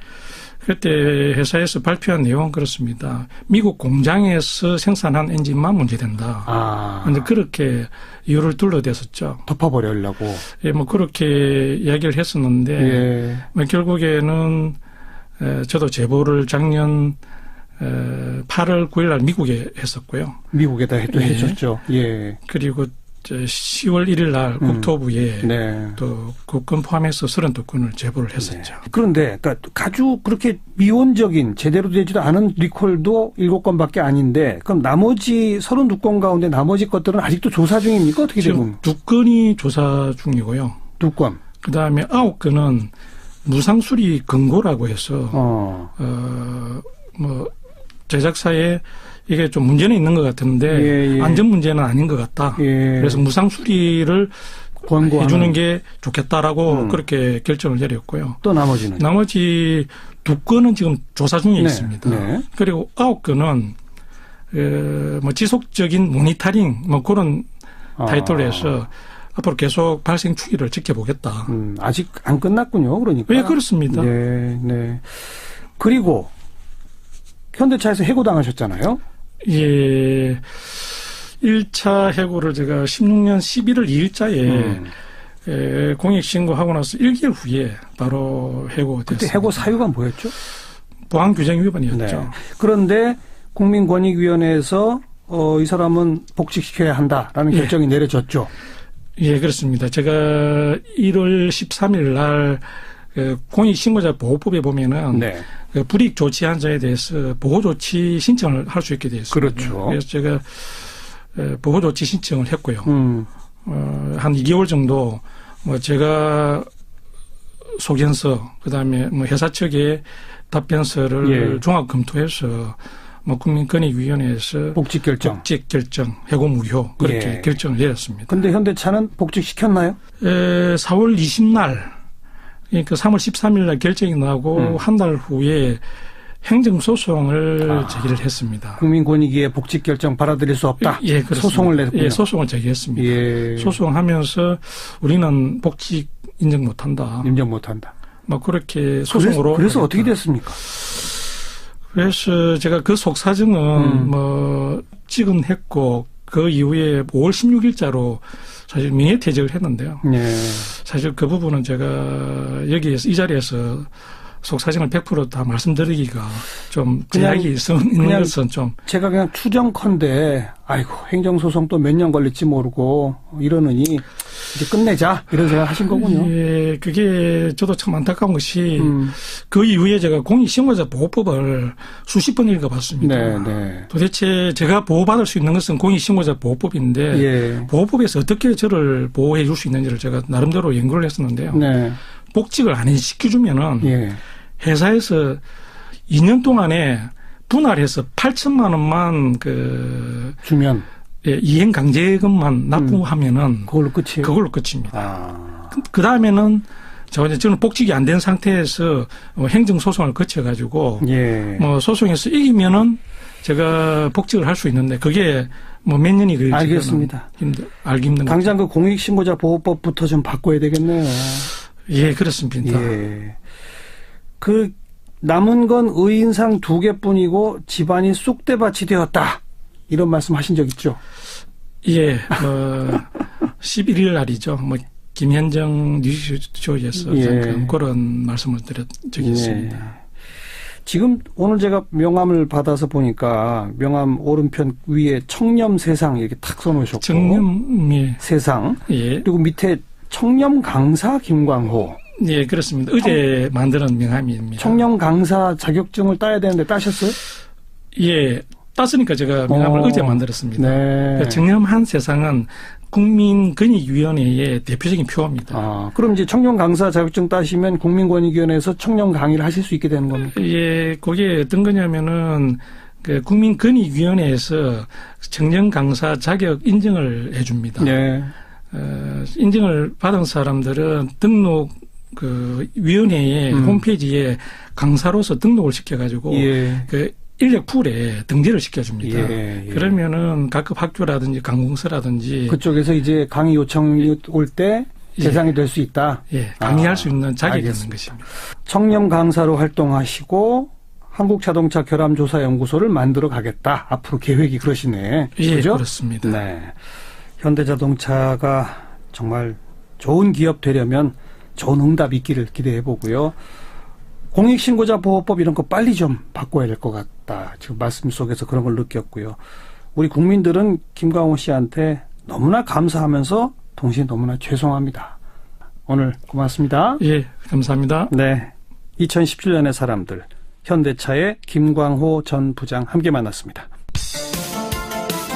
그때 회사에서 발표한 내용은 그렇습니다. 미국 공장에서 생산한 엔진만 문제된다. 근데 그렇게 이유를 둘러댔었죠. 덮어버리려고. 뭐 그렇게 이야기를 했었는데 뭐 결국에는 저도 제보를 작년 8월 9일 날 미국에 했었고요. 미국에다 해줬죠. 그리고 10월 1일 날 국토부에 또 국건 포함해서 32건을 제보를 했었죠. 그런데 그러니까 아주 그렇게 미온적인 제대로 되지도 않은 리콜도 7건밖에 아닌데 그럼 나머지 32건 가운데 나머지 것들은 아직도 조사 중입니까? 어떻게 되면? 2건이 조사 중이고요. 2건. 그다음에 9건은 무상수리 권고라고 해서 뭐 제작사에 이게 좀 문제는 있는 것 같은데 안전 문제는 아닌 것 같다. 그래서 무상 수리를 해주는 게 좋겠다라고 그렇게 결정을 내렸고요. 또 나머지는? 나머지 2건은 지금 조사 중에 있습니다. 그리고 9건은 뭐 지속적인 모니터링 뭐 그런 타이틀로 해서 앞으로 계속 발생 추이를 지켜보겠다. 아직 안 끝났군요. 그러니까. 네, 그렇습니다. 그리고 현대차에서 해고당하셨잖아요. 1차 해고를 제가 16년 11월 2일자에 공익신고하고 나서 1개월 후에 바로 해고됐습니다. 그때 해고 사유가 뭐였죠? 보안규정 위반이었죠. 그런데 국민권익위원회에서 이 사람은 복직시켜야 한다라는 결정이 내려졌죠. 예, 그렇습니다. 제가 1월 13일 날 공익신고자 보호법에 보면은 그 불이익 조치한 자에 대해서 보호조치 신청을 할 수 있게 되어 있습니다. 그렇죠. 그래서 제가 보호조치 신청을 했고요. 한 2개월 정도 제가 소견서, 그다음에 회사 측의 답변서를 종합 검토해서 국민권익위원회에서 복직 결정, 해고 무효 그렇게 결정을 내렸습니다. 그런데 현대차는 복직시켰나요? 4월 20날, 그러니까 3월 13일 날 결정이 나고 한 달 후에 행정소송을 제기를 했습니다. 국민권익위에 복직 결정 받아들일 수 없다. 예, 그렇습니다. 소송을 냈군요. 예, 소송을 제기했습니다. 소송하면서 우리는 복직 인정 못한다. 그렇게 소송으로. 그래서 어떻게 됐습니까? 그래서 제가 그 속사정은 지금했고 그 이후에 5월 16일자로 사실 명예퇴직을 했는데요. 사실 그 부분은 제가 여기에서 이 자리에서 속사정을 100% 다 말씀드리기가 좀 제약이 있는 것은 좀 제가 그냥 추정컨대 아이고 행정소송 또 몇 년 걸릴지 모르고 이러느니 이제 끝내자 이런 생각 하신 거군요. 예, 그게 저도 참 안타까운 것이 그 이후에 제가 공익신고자 보호법을 수십 번 읽어봤습니다. 도대체 제가 보호받을 수 있는 것은 공익신고자 보호법인데 보호법에서 어떻게 저를 보호해 줄 수 있는지를 제가 나름대로 연구를 했었는데요. 복직을 안 시켜주면은 회사에서 2년 동안에 분할해서 8천만 원만 주면 이행 강제금만 납부하면은 그걸로 끝입니다. 그 다음에는 저는 복직이 안 된 상태에서 행정 소송을 거쳐가지고 소송에서 이기면은 제가 복직을 할 수 있는데 그게 몇 년이 걸릴지 알겠습니다. 알기 힘든 당장 그 공익신고자 보호법부터 좀 바꿔야 되겠네요. 예, 그렇습니다. 그 남은 건 의인상 2개뿐이고 집안이 쑥대밭이 되었다. 이런 말씀 하신 적 있죠? 예, 11일 날이죠. 김현정 뉴스쇼에서 잠깐 그런 말씀을 드린 적이 있습니다. 지금 오늘 제가 명함을 받아서 보니까 명함 오른편 위에 청렴세상 이렇게 탁 써놓으셨고 세상 그리고 밑에 청렴 강사 김광호. 예, 그렇습니다. 어제 만드는 명함입니다. 청렴 강사 자격증을 따야 되는데 따셨어요? 예, 땄으니까 제가 명함을 어제 만들었습니다. 청렴한 세상은 국민권익위원회의 대표적인 표어입니다. 그럼 이제 청렴 강사 자격증 따시면 국민권익위원회에서 청렴 강의를 하실 수 있게 되는 겁니까? 예, 그게 어떤 거냐면은 국민권익위원회에서 청렴 강사 자격 인정을 해줍니다. 인정을 받은 사람들은 등록 위원회의 홈페이지에 강사로서 등록을 시켜가지고 인력 풀에 등재를 시켜줍니다. 그러면은 각급 학교라든지 강공서라든지 그쪽에서 이제 강의 요청이 올 때 대상이 될 수 있다. 강의할 수 있는 자격이 있는 것입니다. 청렴 강사로 활동하시고 한국자동차 결함조사연구소를 만들어 가겠다. 앞으로 계획이 그러시네. 그렇죠? 그렇습니다. 현대자동차가 정말 좋은 기업 되려면 좋은 응답 있기를 기대해 보고요. 공익신고자 보호법 이런 거 빨리 좀 바꿔야 될 것 같다. 지금 말씀 속에서 그런 걸 느꼈고요. 우리 국민들은 김광호 씨한테 너무나 감사하면서 동시에 너무나 죄송합니다. 오늘 고맙습니다. 예, 감사합니다. 2017년의 사람들, 현대차의 김광호 전 부장 함께 만났습니다.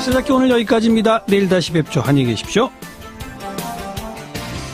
시작기 오늘 여기까지입니다. 내일 다시 뵙죠. 안녕히 계십시오.